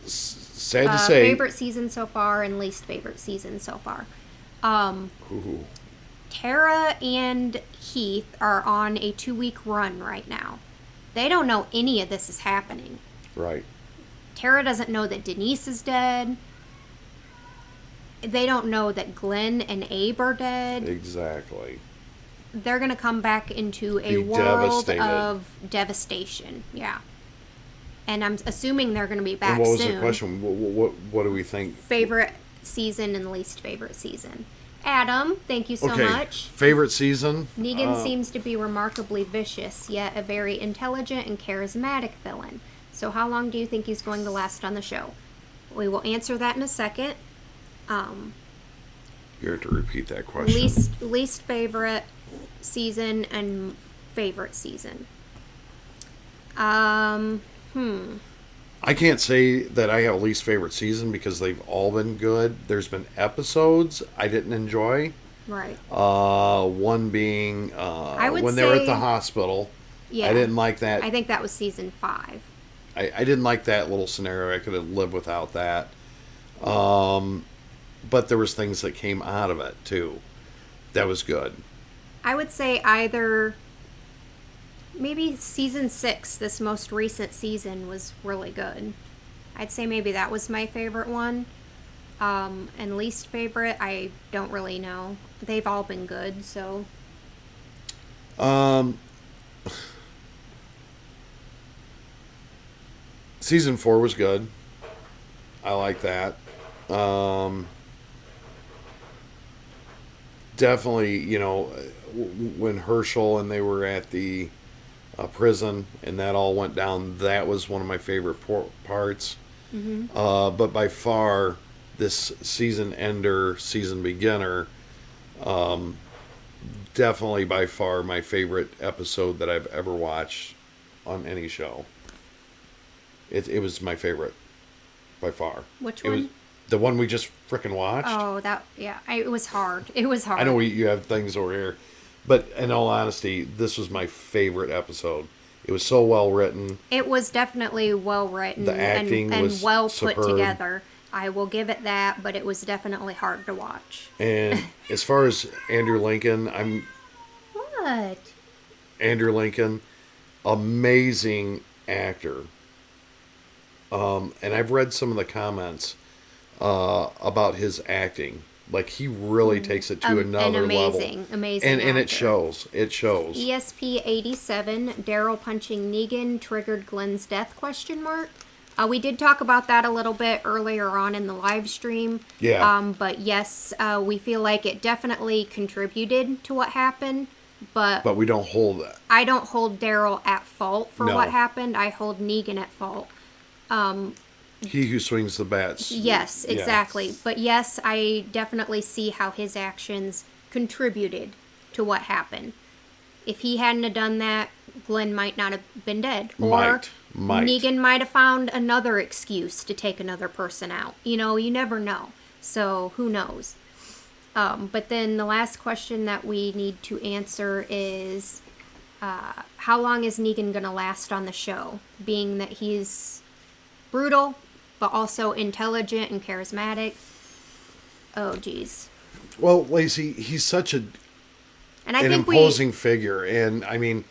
Sad to say. Favorite season so far and least favorite season so far. Tara and Heath are on a 2-week run right now. They don't know any of this is happening. Right. Tara doesn't know that Denise is dead. They don't know that Glenn and Abe are dead. Exactly. They're going to come back into a world of devastation. Yeah. And I'm assuming they're going to be back soon. And what was the question? What do we think? Favorite season and least favorite season. Adam, thank you so much. Favorite season? Negan seems to be remarkably vicious, yet a very intelligent and charismatic villain. So how long do you think he's going to last on the show? We will answer that in a second. You have to repeat that question. Least favorite season and favorite season. I can't say that I have a least favorite season because they've all been good. There's been episodes I didn't enjoy. Right. One being when they were at the hospital. Yeah. I didn't like that. I think that was season 5. I didn't like that little scenario. I could have lived without that. But there was things that came out of it too. That was good. I would say either maybe season 6, this most recent season, was really good. I'd say maybe that was my favorite one. And least favorite, I don't really know. They've all been good, so. Season 4 was good. I like that. Definitely, when Herschel and they were at the prison and that all went down, that was one of my favorite parts. Mm-hmm. But by far, this season ender, season beginner, definitely by far my favorite episode that I've ever watched on any show. It was my favorite, by far. Which one? It was the one we just frickin' watched. Oh, it was hard. It was hard. I know you have things over here, but in all honesty, this was my favorite episode. It was so well written. It was definitely well written. The acting was well superb. Put together. I will give it that, but it was definitely hard to watch. And as far as Andrew Lincoln, Andrew Lincoln, amazing actor. And I've read some of the comments about his acting. Like, he really takes it to another level. Amazing and it shows. It shows. ESP87, Daryl punching Negan triggered Glenn's death, ? We did talk about that a little bit earlier on in the live stream. Yeah. But yes, we feel like it definitely contributed to what happened. But we don't hold that. I don't hold Daryl at fault for what happened. I hold Negan at fault. He who swings the bats. Yes, exactly. Yeah. But yes, I definitely see how his actions contributed to what happened. If he hadn't have done that, Glenn might not have been dead. Or might. Negan might have found another excuse to take another person out. You know, you never know. So who knows? But then the last question that we need to answer is, how long is Negan going to last on the show? Being that he's brutal, but also intelligent and charismatic. Oh, geez. Well, Lacey, he's such an imposing figure. And, I mean,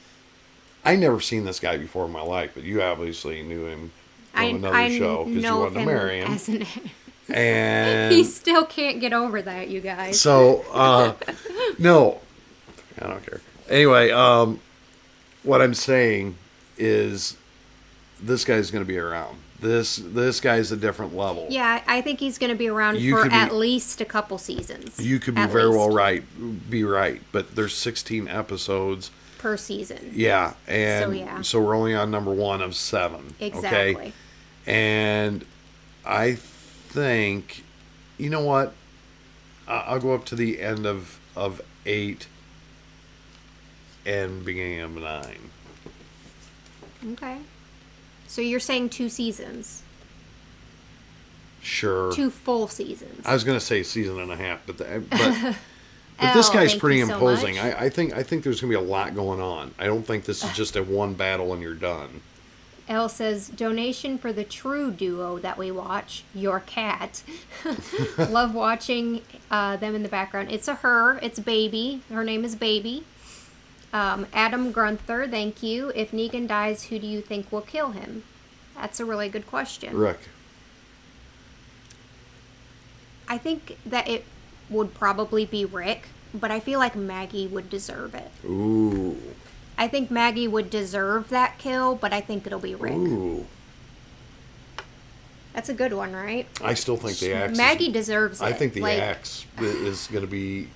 I never seen this guy before in my life, but you obviously knew him from another show because you wanted to marry him. And he still can't get over that, you guys. So, no, I don't care. Anyway, what I'm saying is this guy's going to be around. This guy's a different level. Yeah, I think he's going to be around for at least a couple seasons. You could be very well right. Be right. But there's 16 episodes per season. Yeah. And so we're only on number 1 of 7. Exactly. Okay? And I think, you know what? I'll go up to the end of 8 and beginning of 9. Okay. So you're saying 2 seasons? Sure. 2 full seasons. I was going to say season and a half, but this guy's pretty imposing. So I think there's going to be a lot going on. I don't think this is just a one battle and you're done. Elle says, donation for the true duo that we watch, your cat. Love watching them in the background. It's it's Baby. Her name is Baby. Adam Grunther, thank you. If Negan dies, who do you think will kill him? That's a really good question. Rick. I think that it would probably be Rick, but I feel like Maggie would deserve it. Ooh. I think Maggie would deserve that kill, but I think it'll be Rick. Ooh. That's a good one, right? I still think the axe. Maggie deserves it. I think the axe is going to be.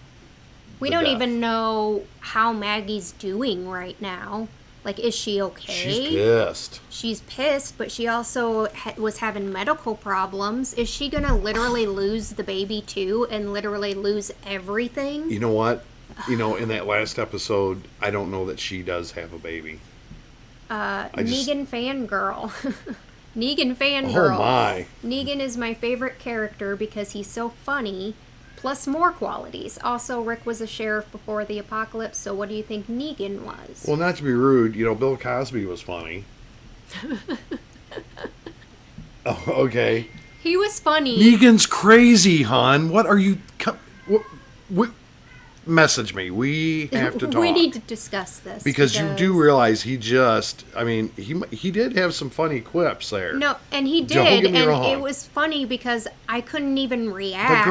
We don't even know how Maggie's doing right now. Like, is she okay? She's pissed. She's pissed, but she also was having medical problems. Is she going to literally lose the baby too and literally lose everything? You know what? In that last episode, I don't know that she does have a baby. Negan fangirl. Negan fangirl. Oh my. Negan is my favorite character because he's so funny, plus more qualities. Also, Rick was a sheriff before the apocalypse, so what do you think Negan was? Well, not to be rude, Bill Cosby was funny. Oh, okay. He was funny. Negan's crazy, hon. What are you... Message me. We have to talk. We need to discuss this. Because you do realize he did have some funny quips there. No, and he did. Don't get me wrong. It was funny because I couldn't even react. But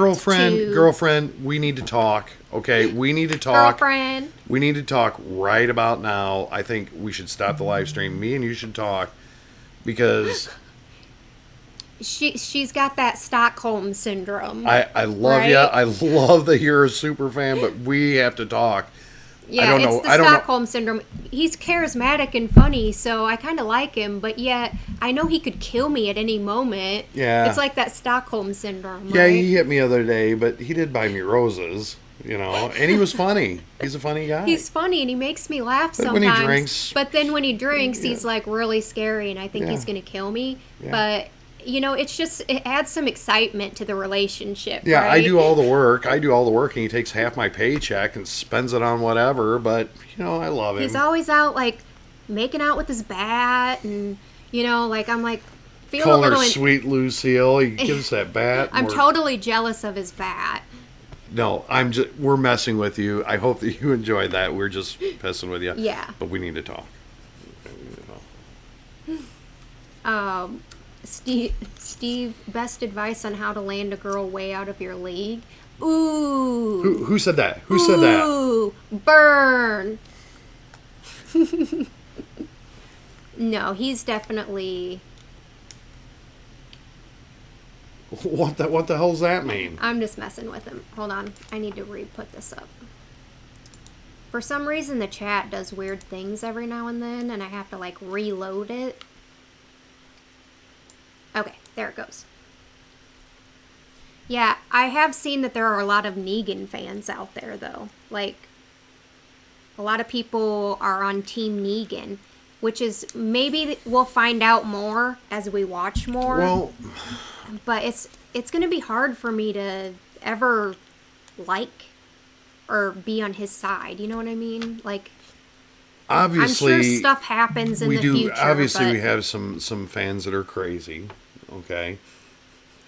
girlfriend, we need to talk. Okay, we need to talk. Girlfriend. We need to talk right about now. I think we should stop the live stream. Me and you should talk because... She's got that Stockholm syndrome. I love you. I love that you're a super fan, but we have to talk. Yeah, it's the Stockholm syndrome. He's charismatic and funny, so I kind of like him, but yet I know he could kill me at any moment. Yeah. It's like that Stockholm syndrome, Yeah, right? he hit me the other day, but he did buy me roses, and he was funny. He's a funny guy. He's funny, and he makes me laugh sometimes. When he drinks... But then when he drinks, he's like really scary, and I think he's going to kill me. Yeah. But... it adds some excitement to the relationship. Yeah, right? I do all the work, and he takes half my paycheck and spends it on whatever, but, I love him. He's always out, making out with his bat, and, I'm like, feel calling a little... her Sweet Lucille, he gives that bat. I'm totally jealous of his bat. No, we're messing with you. I hope that you enjoyed that. We're just pissing with you. Yeah. But we need to talk. Steve, best advice on how to land a girl way out of your league? Ooh. Who said that? Who said that? Ooh, burn. No, he's definitely... What the hell's that mean? I'm just messing with him. Hold on. I need to re-put this up. For some reason, the chat does weird things every now and then, and I have to, reload it. Okay, there it goes. Yeah, I have seen that there are a lot of Negan fans out there, though. a lot of people are on Team Negan, which is maybe we'll find out more as we watch more. Well, but it's going to be hard for me to ever like or be on his side. You know what I mean? Like, obviously, I'm sure stuff happens in the future. Obviously, we have some fans that are crazy. Okay.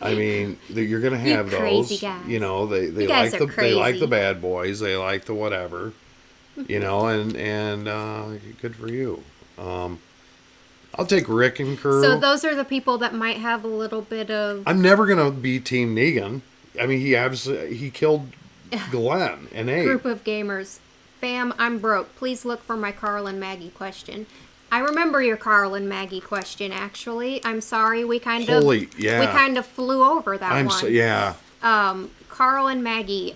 I mean, you're going to have those. Crazy guys. You know, they like the bad boys. They like the whatever. You know, and good for you. I'll take Rick and crew. So those are the people that might have a little bit of... I'm never going to be Team Negan. I mean, he killed Glenn and Abe. Group of gamers. Fam, I'm broke. Please look for my Carl and Maggie question. I remember your Carl and Maggie question, actually. I'm sorry, we kind of flew over that one. Carl and Maggie,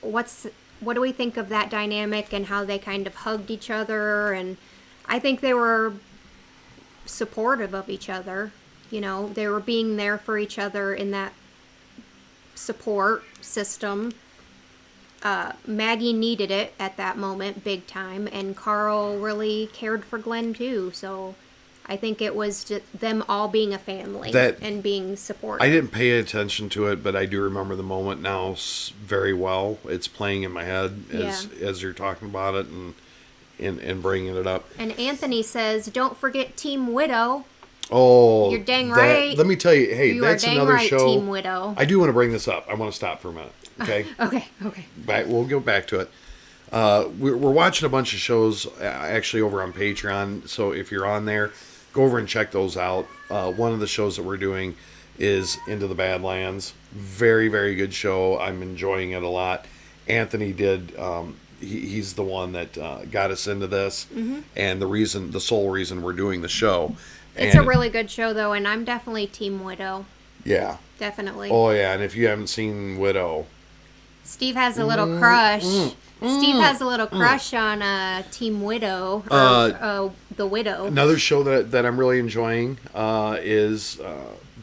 what do we think of that dynamic and how they kind of hugged each other? And I think they were supportive of each other. You know, they were being there for each other in that support system. Maggie needed it at that moment big time, and Carl really cared for Glenn too. So I think it was just them all being a family and being supportive. I didn't pay attention to it, but I do remember the moment now very well. It's playing in my head as you're talking about it and bringing it up. And Anthony says, don't forget Team Widow. Oh, you're dang right. Let me tell you, hey, that's another show. Team Widow. I do want to bring this up. I want to stop for a minute. Okay. Okay. We'll go back to it. We're watching a bunch of shows actually over on Patreon. So if you're on there, go over and check those out. One of the shows that we're doing is Into the Badlands. Very, very good show. I'm enjoying it a lot. Anthony did. He's the one that got us into this, and the sole reason we're doing the show. It's a really good show, though, and I'm definitely Team Widow. Yeah. Definitely. Oh, yeah, and if you haven't seen Widow... Steve has a little crush. Steve has a little crush on Team Widow, or The Widow. Another show that I'm really enjoying is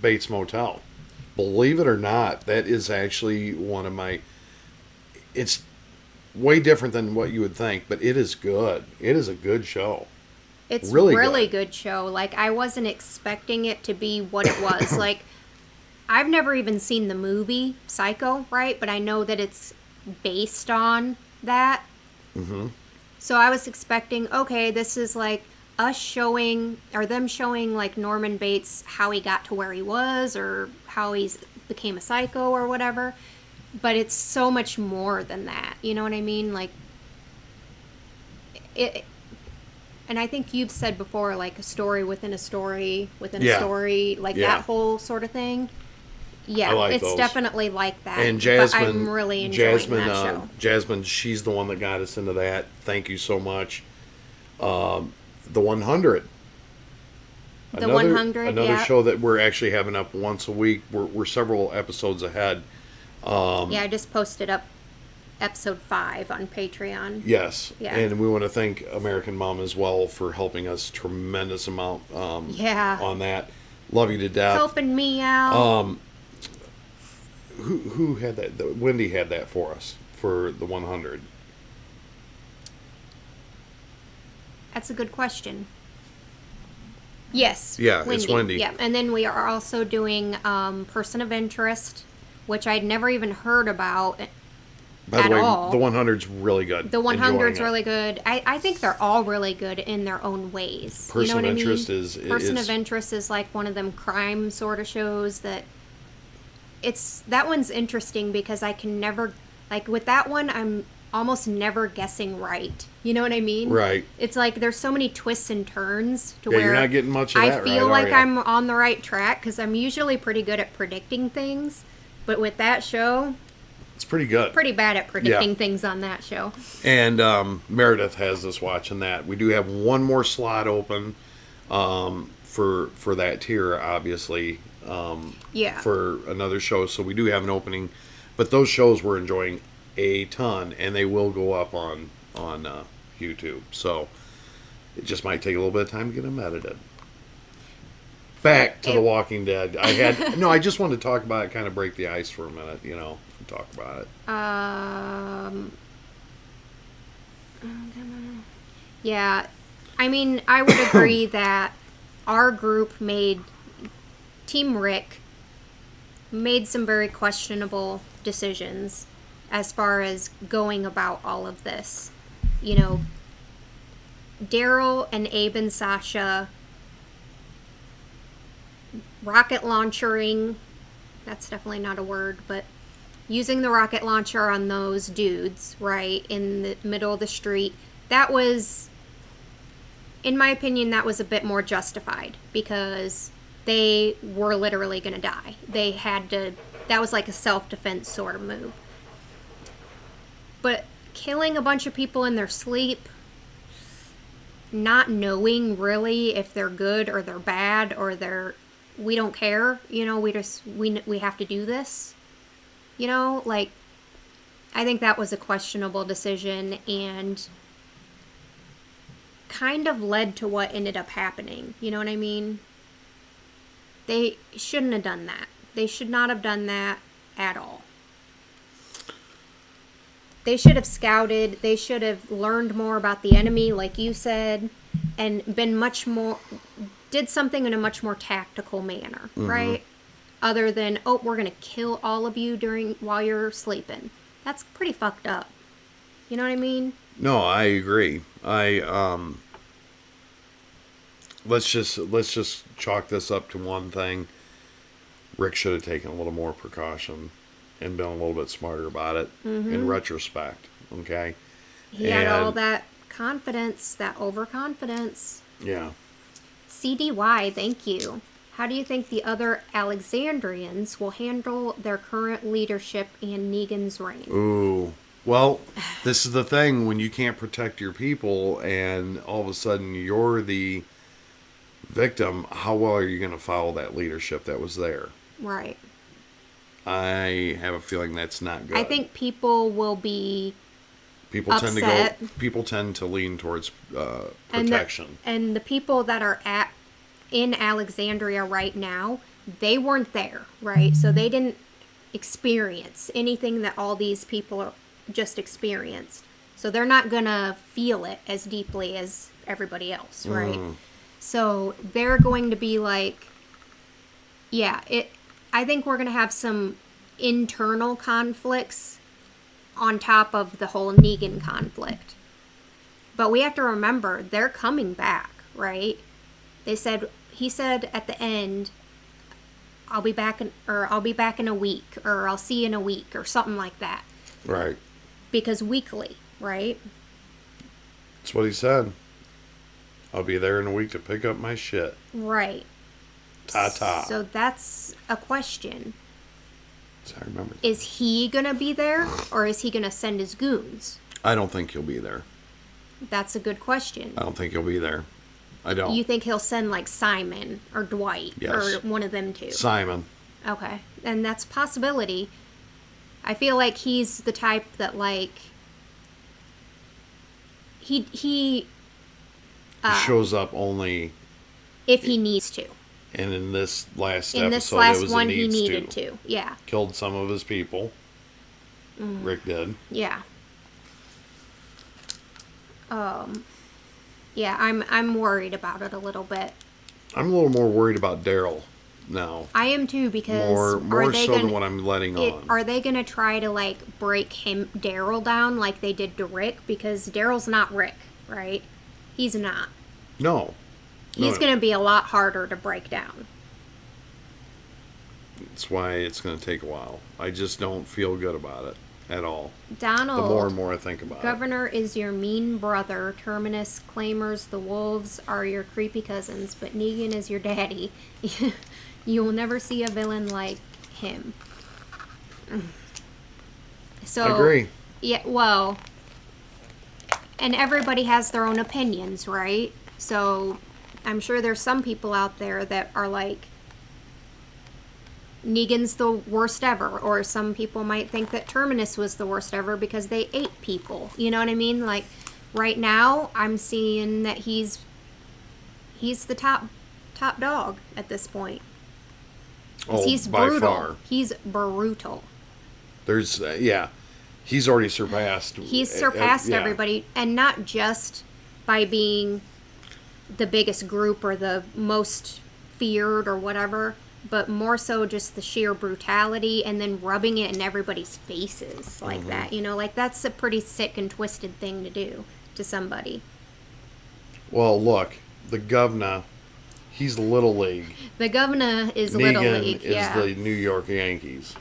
Bates Motel. Believe it or not, that is actually one of my... It's way different than what you would think, but it is good. It is a good show. It's really good show. Like, I wasn't expecting it to be what it was. Like, I've never even seen the movie Psycho, right? But I know that it's based on that. Mm-hmm. So I was expecting, okay, this is like them showing like Norman Bates, how he got to where he was, or how he became a psycho or whatever. But it's so much more than that. You know what I mean? Like, it... And I think you've said before, like, a story within a story within a story, like that whole sort of thing. Yeah, it's those. Definitely like that. And Jasmine, I'm really enjoying that show. Jasmine, she's the one that got us into that. Thank you so much. The 100. The 100, Another show that we're actually having up once a week. We're several episodes ahead. I just posted up episode 5 on Patreon. Yes. Yeah. And we want to thank American Mom as well for helping us tremendous amount on that. Love you to death. Helping me out. Who had that? Wendy had that for us for the 100. That's a good question. Yes. Yeah, Wendy. It's Wendy. Yeah, and then we are also doing Person of Interest, which I'd never even heard about. By the way, the 100's really good. The 100's really good. I think they're all really good in their own ways. Person of Interest Person of Interest is like one of them crime sort of shows that that one's interesting because I can never, like with that one, I'm almost never guessing right. You know what I mean? Right. It's like there's so many twists and turns to where you're not getting much of that I feel like I'm on the right track because I'm usually pretty good at predicting things. But with that show... It's pretty good. Pretty bad at predicting things on that show. And Meredith has us watching that. We do have one more slot open for that tier, obviously. For another show. So we do have an opening. But those shows we're enjoying a ton. And they will go up on YouTube. So it just might take a little bit of time to get them edited. Back to The Walking Dead. I just wanted to talk about it, kind of break the ice for a minute, talk about it. Yeah. I mean, I would agree that our group Team Rick made some very questionable decisions as far as going about all of this. You know, Daryl and Abe and Sasha rocket launchering, that's definitely not a word, but using the rocket launcher on those dudes, right, in the middle of the street, that was, in my opinion, that was a bit more justified because they were literally going to die. They had to, that was like a self-defense sort of move. But killing a bunch of people in their sleep, not knowing really if they're good or they're bad or we don't care, you know, we have to do this, you know, like, I think that was a questionable decision and kind of led to what ended up happening, you know what I mean? They shouldn't have done that. They should not have done that at all. They should have scouted, they should have learned more about the enemy, like you said, and did something in a much more tactical manner, right? Other than, oh, we're going to kill all of you while you're sleeping. That's pretty fucked up. You know what I mean? No, I agree. Let's just chalk this up to one thing. Rick should have taken a little more precaution and been a little bit smarter about it in retrospect. Okay? He had all that confidence, that overconfidence. Yeah. CDY, thank you. How do you think the other Alexandrians will handle their current leadership and Negan's reign? Ooh. Well, this is the thing. When you can't protect your people and all of a sudden you're the victim, how well are you going to follow that leadership that was there? Right. I have a feeling that's not good. I think people will be upset. People tend to lean towards protection. And the people that are in Alexandria right now, they weren't there, right? So they didn't experience anything that all these people just experienced. So they're not going to feel it as deeply as everybody else, right? So they're going to be like, yeah, I think we're going to have some internal conflicts on top of the whole Negan conflict. But we have to remember, they're coming back, right? He said at the end, I'll be back in a week, or I'll see you in a week, or something like that. Right. Because weekly, right? That's what he said. I'll be there in a week to pick up my shit. Right. Ta-ta. So that's a question. So I remember. Is he going to be there, or is he going to send his goons? I don't think he'll be there. That's a good question. I don't think he'll be there. I don't. You think he'll send, like, Simon or Dwight? Yes. Or one of them two? Simon. Okay. And that's a possibility. I feel like he's the type that, like, he shows up only if he needs to. And in this last episode, this last one, he needed to. Yeah. Killed some of his people. Rick did. Yeah. Yeah, I'm worried about it a little bit. I'm a little more worried about Daryl now. I am too, because more so than what I'm letting on. Are they gonna try to, like, break Daryl down like they did to Rick? Because Daryl's not Rick, right? He's not. No. He's gonna be a lot harder to break down. That's why it's gonna take a while. I just don't feel good about it at all. Donald, the more and more I think about Governor is your mean brother. Terminus claimers the wolves are your creepy cousins, but Negan is your daddy. You will never see a villain like him. So I agree. Yeah, well, and everybody has their own opinions, right? So I'm sure there's some people out there that are like, Negan's the worst ever, or some people might think that Terminus was the worst ever because they ate people. You know what I mean? Like, right now, I'm seeing that he's the top dog at this point. Oh, he's by brutal. far. He's brutal. There's yeah. he's already surpassed. He's surpassed everybody, and not just by being the biggest group or the most feared or whatever, but more so just the sheer brutality and then rubbing it in everybody's faces like that. You know, like that's a pretty sick and twisted thing to do to somebody. Well, look, the governor, he's Little League. The governor is Negan Little League. is the New York Yankees.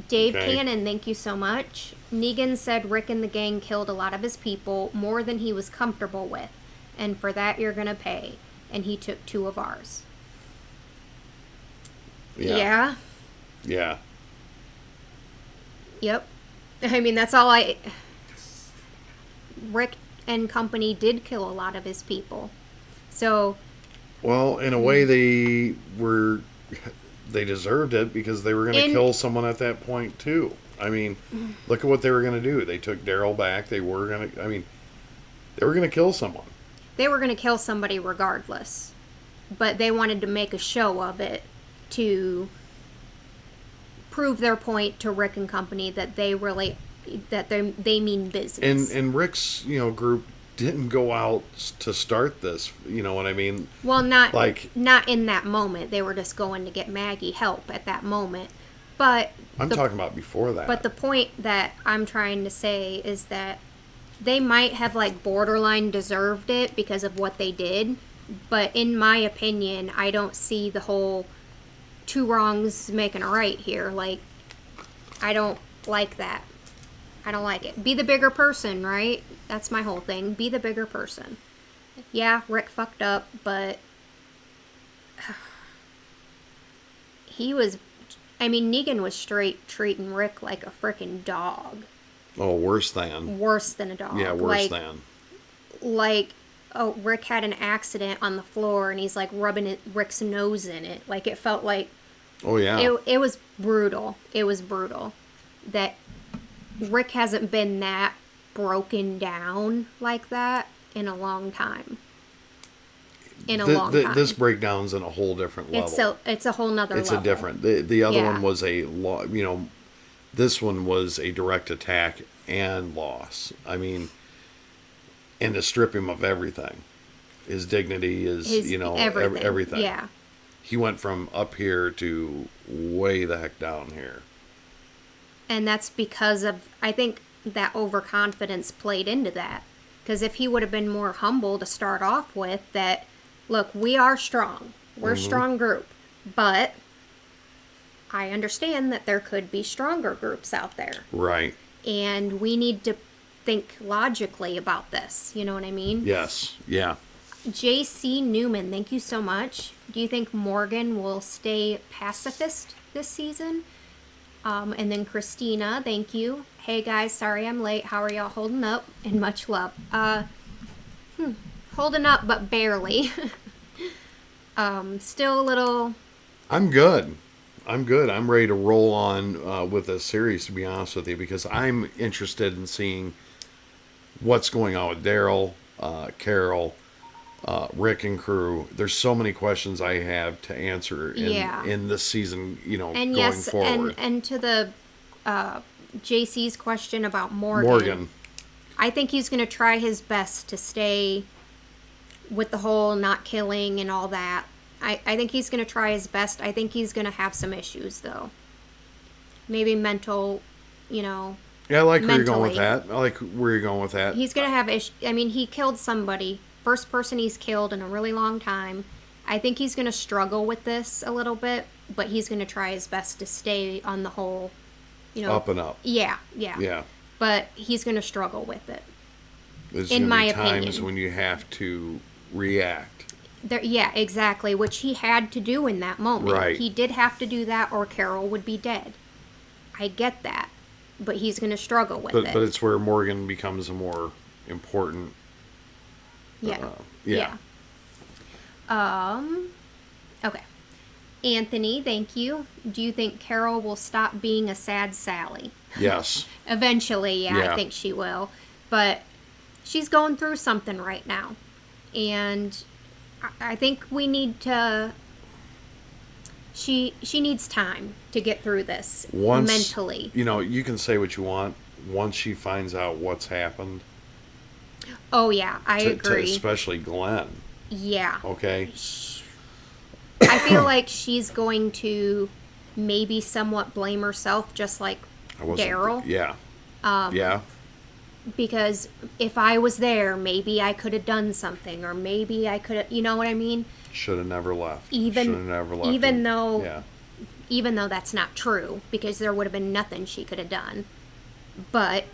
Dave Cannon, thank you so much. Negan said Rick and the gang killed a lot of his people, more than he was comfortable with. And for that, you're going to pay. And he took 2 of ours. Yeah. Yeah. Yep. I mean, that's all Rick and company did kill a lot of his people. So. Well, in a way, they deserved it because they were going to kill someone at that point, too. I mean, look at what they were going to do. They took Daryl back. They were going to kill someone. They were going to kill somebody regardless. But they wanted to make a show of it to prove their point to Rick and company that they mean business. And Rick's, group didn't go out to start this, you know what I mean? Well, not in that moment. They were just going to get Maggie help at that moment. But I'm talking about before that. But the point that I'm trying to say is that they might have borderline deserved it because of what they did, but in my opinion, I don't see the whole 2 wrongs making a right here. I don't like that. I don't like it. Be the bigger person, right? That's my whole thing. Be the bigger person. Yeah, Rick fucked up, but Negan was straight treating Rick like a freaking dog. Oh, worse than. Worse than a dog. Yeah, worse than. Rick had an accident on the floor and he's rubbing Rick's nose in it. It felt like. Oh, yeah. It was brutal. It was brutal. That Rick hasn't been that broken down like that in a long time. This breakdown's in a whole different level. It's a whole nother level. It's a different. The other one was this one was a direct attack and loss. I mean, and to strip him of everything. His dignity is, everything. Yeah. He went from up here to way the heck down here. And that's because of, I think, that overconfidence played into that. Because if he would have been more humble to start off with, that, look, we are strong. We're a strong group. But I understand that there could be stronger groups out there. Right. And we need to think logically about this. You know what I mean? Yes. Yeah. J.C. Newman, thank you so much. Do you think Morgan will stay pacifist this season? And then Christina, thank you. Hey guys, sorry I'm late. How are y'all holding up? And much love. Holding up, but barely. Still a little. I'm good. I'm ready to roll on with this series, to be honest with you, because I'm interested in seeing what's going on with Daryl, Carol, Rick and crew. There's so many questions I have to answer in this season, and going forward. And to the JC's question about Morgan. I think he's going to try his best to stay with the whole not killing and all that. I think he's going to try his best. I think he's going to have some issues, though. Maybe mental, Yeah, I like where you're going with that. He's going to have issues. I mean, he killed somebody. First person he's killed in a really long time. I think he's going to struggle with this a little bit, but he's going to try his best to stay on the whole, up and up. Yeah. But he's going to struggle with it. In my opinion. Times when you have to react. Yeah, exactly, which he had to do in that moment. Right. He did have to do that or Carol would be dead. I get that, but he's going to struggle with it. But it's where Morgan becomes a more important. Yeah. Okay. Anthony, thank you. Do you think Carol will stop being a sad Sally? Yes. Eventually, yeah, I think she will. But she's going through something right now. And I think we need to... She needs time to get through this mentally. You can say what you want. once she finds out what's happened. Oh, yeah, I agree. Especially Glenn. Yeah. Okay. I feel like she's going to maybe somewhat blame herself, just like Daryl. Yeah. Yeah. Because if I was there, maybe I could have done something, or maybe I could have, you know what I mean? Should have never left. Even though that's not true, because there would have been nothing she could have done. But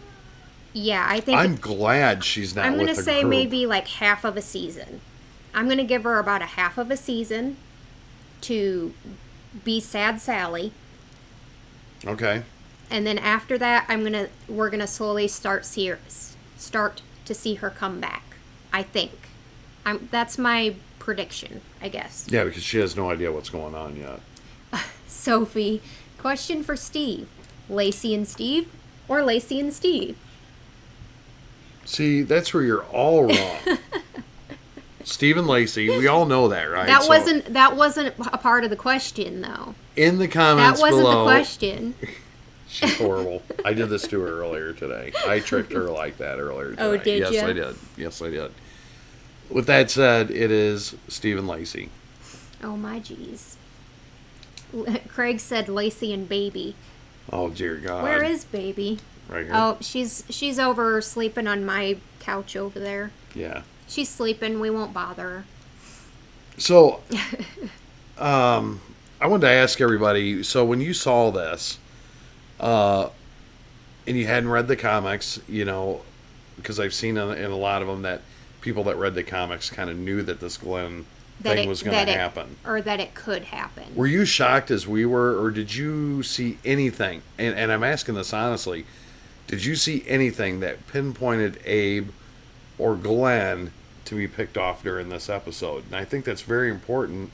yeah, I think I'm glad she's not. I'm going to say maybe like half of a season. I'm going to give her about a half of a season to be sad Sally. Okay. And then after that, we're gonna slowly start to see her come back. I think. That's my prediction, I guess. Yeah, because she has no idea what's going on yet. Sophie, question for Steve: Lacey and Steve, or Lacey and Steve? See, that's where you're all wrong. Steve and Lacey, we all know that, right? That wasn't a part of the question, though. In the comments below. That wasn't the question. She's horrible. I did this to her earlier today. I tricked her like that earlier today. Oh, did you? Yes, I did. Yes, I did. With that said, it is Steve and Lacey. Oh, my jeez. Craig said Lacey and Baby. Oh, dear God. Where is Baby? Right here. Oh, she's over sleeping on my couch over there. Yeah. She's sleeping. We won't bother her. So, I wanted to ask everybody, so when you saw this, and you hadn't read the comics, you know, because I've seen in a lot of them that people that read the comics kind of knew that this Glenn thing was going to happen. Or that it could happen. Were you shocked as we were, or did you see anything, and I'm asking this honestly, did you see anything that pinpointed Abe or Glenn to be picked off during this episode? And I think that's very important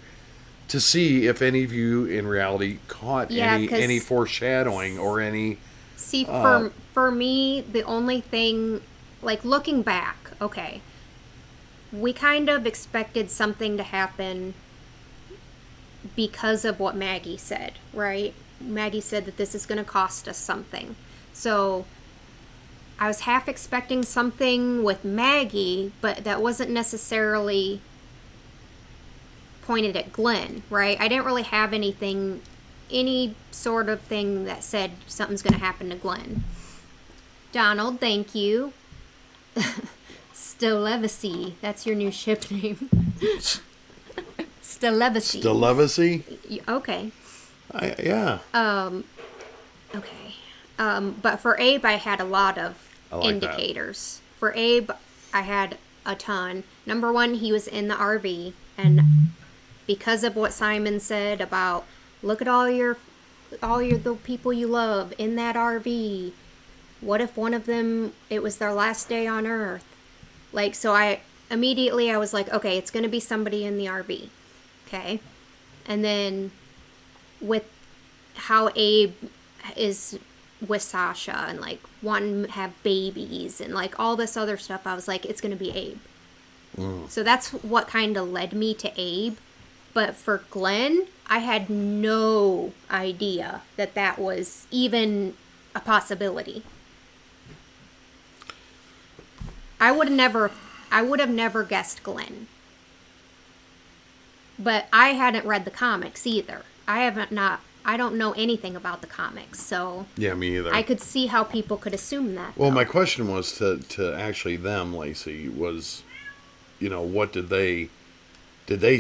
to see if any of you in reality caught any foreshadowing or any... See, for me, the only thing, like looking back, okay, we kind of expected something to happen because of what Maggie said, right? Maggie said that this is going to cost us something. So I was half expecting something with Maggie, but that wasn't necessarily pointed at Glenn, right? I didn't really have any sort of thing that said something's going to happen to Glenn. Donald, thank you. Stelevacy, that's your new ship name. Stelevacy. Stelevacy? Okay. Yeah. Okay. But for Abe, I had a lot of indicators. That. For Abe, I had a ton. Number one, he was in the RV, and because of what Simon said about look at all the people you love in that RV. What if one of them, it was their last day on Earth? Like, so I was like, okay, it's going to be somebody in the RV. Okay. And then with how Abe is with Sasha and like wanting to have babies and like all this other stuff, I was like, it's going to be Abe. So that's what kind of led me to Abe. But for Glenn, I had no idea that was even a possibility. I would have never guessed Glenn. But I hadn't read the comics either. I don't know anything about the comics, so yeah, me either. I could see how people could assume that. Well, my question was to actually them, Lacey, was, you know, what did they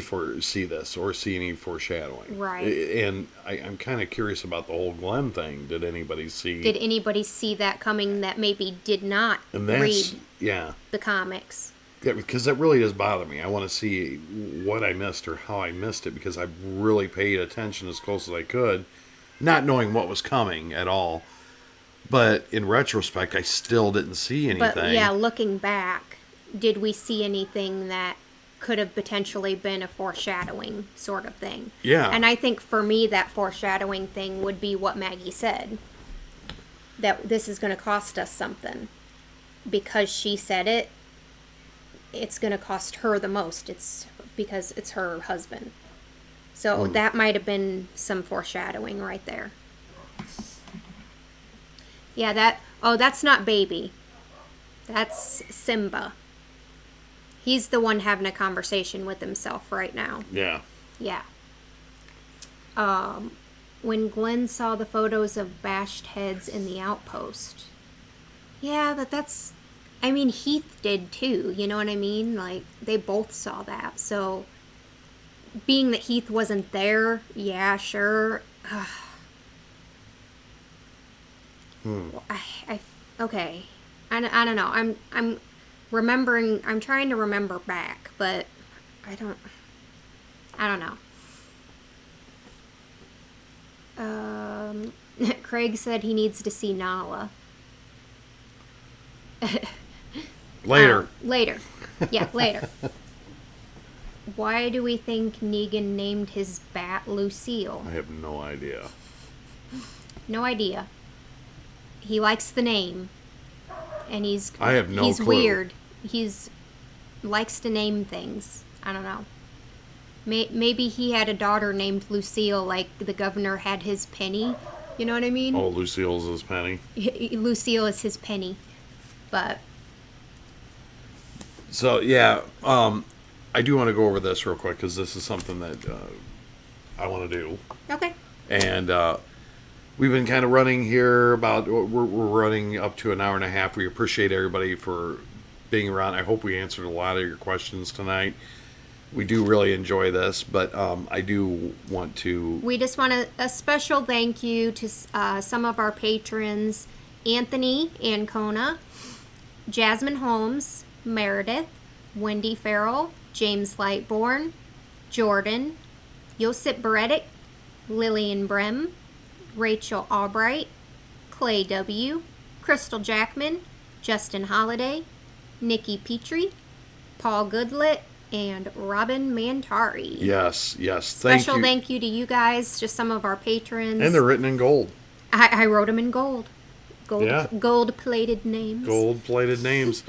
foresee this or see any foreshadowing? Right. And I'm kind of curious about the whole Glenn thing. Did anybody see that coming that maybe did not read the comics? Yeah, because that really does bother me. I want to see what I missed or how I missed it, because I really paid attention as close as I could, not knowing what was coming at all. But in retrospect, I still didn't see anything. But yeah, looking back, did we see anything that could have potentially been a foreshadowing sort of thing? Yeah. And I think for me, that foreshadowing thing would be what Maggie said. That this is going to cost us something. Because she said it, it's going to cost her the most. It's because it's her husband. So that might have been some foreshadowing right there. Yeah, Oh, that's not Baby. That's Simba. He's the one having a conversation with himself right now. Yeah. Yeah. When Glenn saw the photos of bashed heads in the outpost. Yeah, that's... I mean, Heath did too, you know what I mean? Like, they both saw that. So, being that Heath wasn't there, yeah, sure. Okay. I don't know. I'm remembering... I'm trying to remember back, but I don't know. Craig said he needs to see Nala. Later. Later. Yeah, later. Why do we think Negan named his bat Lucille? I have no idea. No idea. He likes the name. And he's clue. Weird. He's likes to name things. I don't know. Maybe he had a daughter named Lucille, like the governor had his Penny. You know what I mean? Oh, Lucille's his Penny. Lucille is his Penny. But... So, yeah, I do want to go over this real quick because this is something that I want to do. Okay. And we've been kind of running here we're running up to an hour and a half. We appreciate everybody for being around. I hope we answered a lot of your questions tonight. We do really enjoy this, but I do want to... We just want a special thank you to some of our patrons, Anthony Ancona, Jasmine Holmes, Meredith, Wendy Farrell, James Lightborn, Jordan, Josip Beretic, Lillian Brem, Rachel Albright, Clay W., Crystal Jackman, Justin Holliday, Nikki Petrie, Paul Goodlett, and Robin Mantari. Yes. Special thank you to you guys, just some of our patrons. And they're written in gold. I wrote them in gold. Yeah. Gold-plated names. Gold-plated names.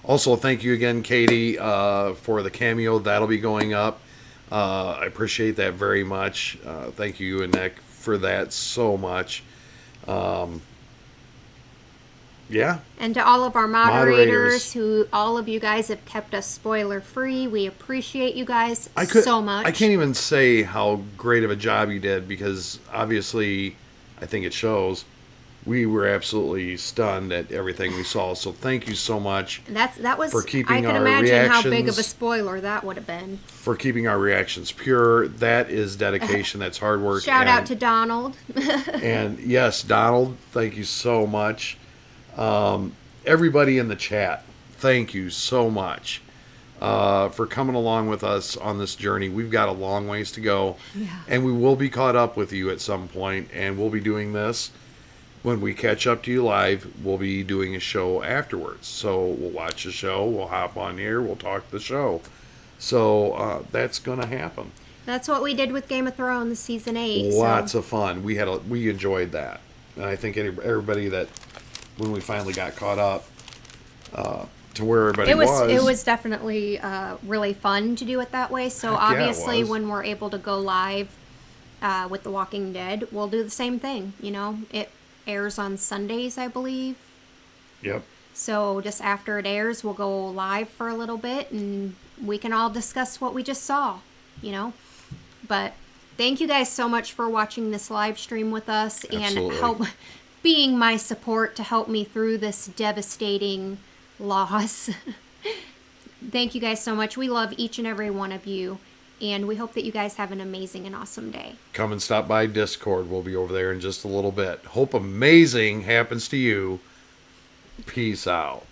Also, thank you again, Katie, for the cameo. That'll be going up. I appreciate that very much. Thank you and Nick for that so much. Yeah. And to all of our moderators, who all of you guys have kept us spoiler-free. We appreciate you guys so much. I can't even say how great of a job you did because obviously, I think it shows. We were absolutely stunned at everything we saw. So thank you so much. That was for keeping I can our imagine reactions, how big of a spoiler that would have been. For keeping our reactions pure. That is dedication. That's hard work. Shout out to Donald. And yes, Donald, thank you so much. Everybody in the chat, thank you so much for coming along with us on this journey. We've got a long ways to go. Yeah. And we will be caught up with you at some point, and we'll be doing this. When we catch up to you live, we'll be doing a show afterwards. So we'll watch the show, we'll hop on here, we'll talk the show. So that's going to happen. That's what we did with Game of Thrones season 8. Lots of fun. We enjoyed that. And I think everybody that, when we finally got caught up to where everybody was. It was definitely really fun to do it that way. So obviously when we're able to go live with The Walking Dead, we'll do the same thing. You know, it airs on Sundays, I believe. Yep. So just after it airs, we'll go live for a little bit and we can all discuss what we just saw, you know. But thank you guys so much for watching this live stream with us. Absolutely. And being my support to help me through this devastating loss. Thank you guys so much. We love each and every one of you. And we hope that you guys have an amazing and awesome day. Come and stop by Discord. We'll be over there in just a little bit. Hope amazing happens to you. Peace out.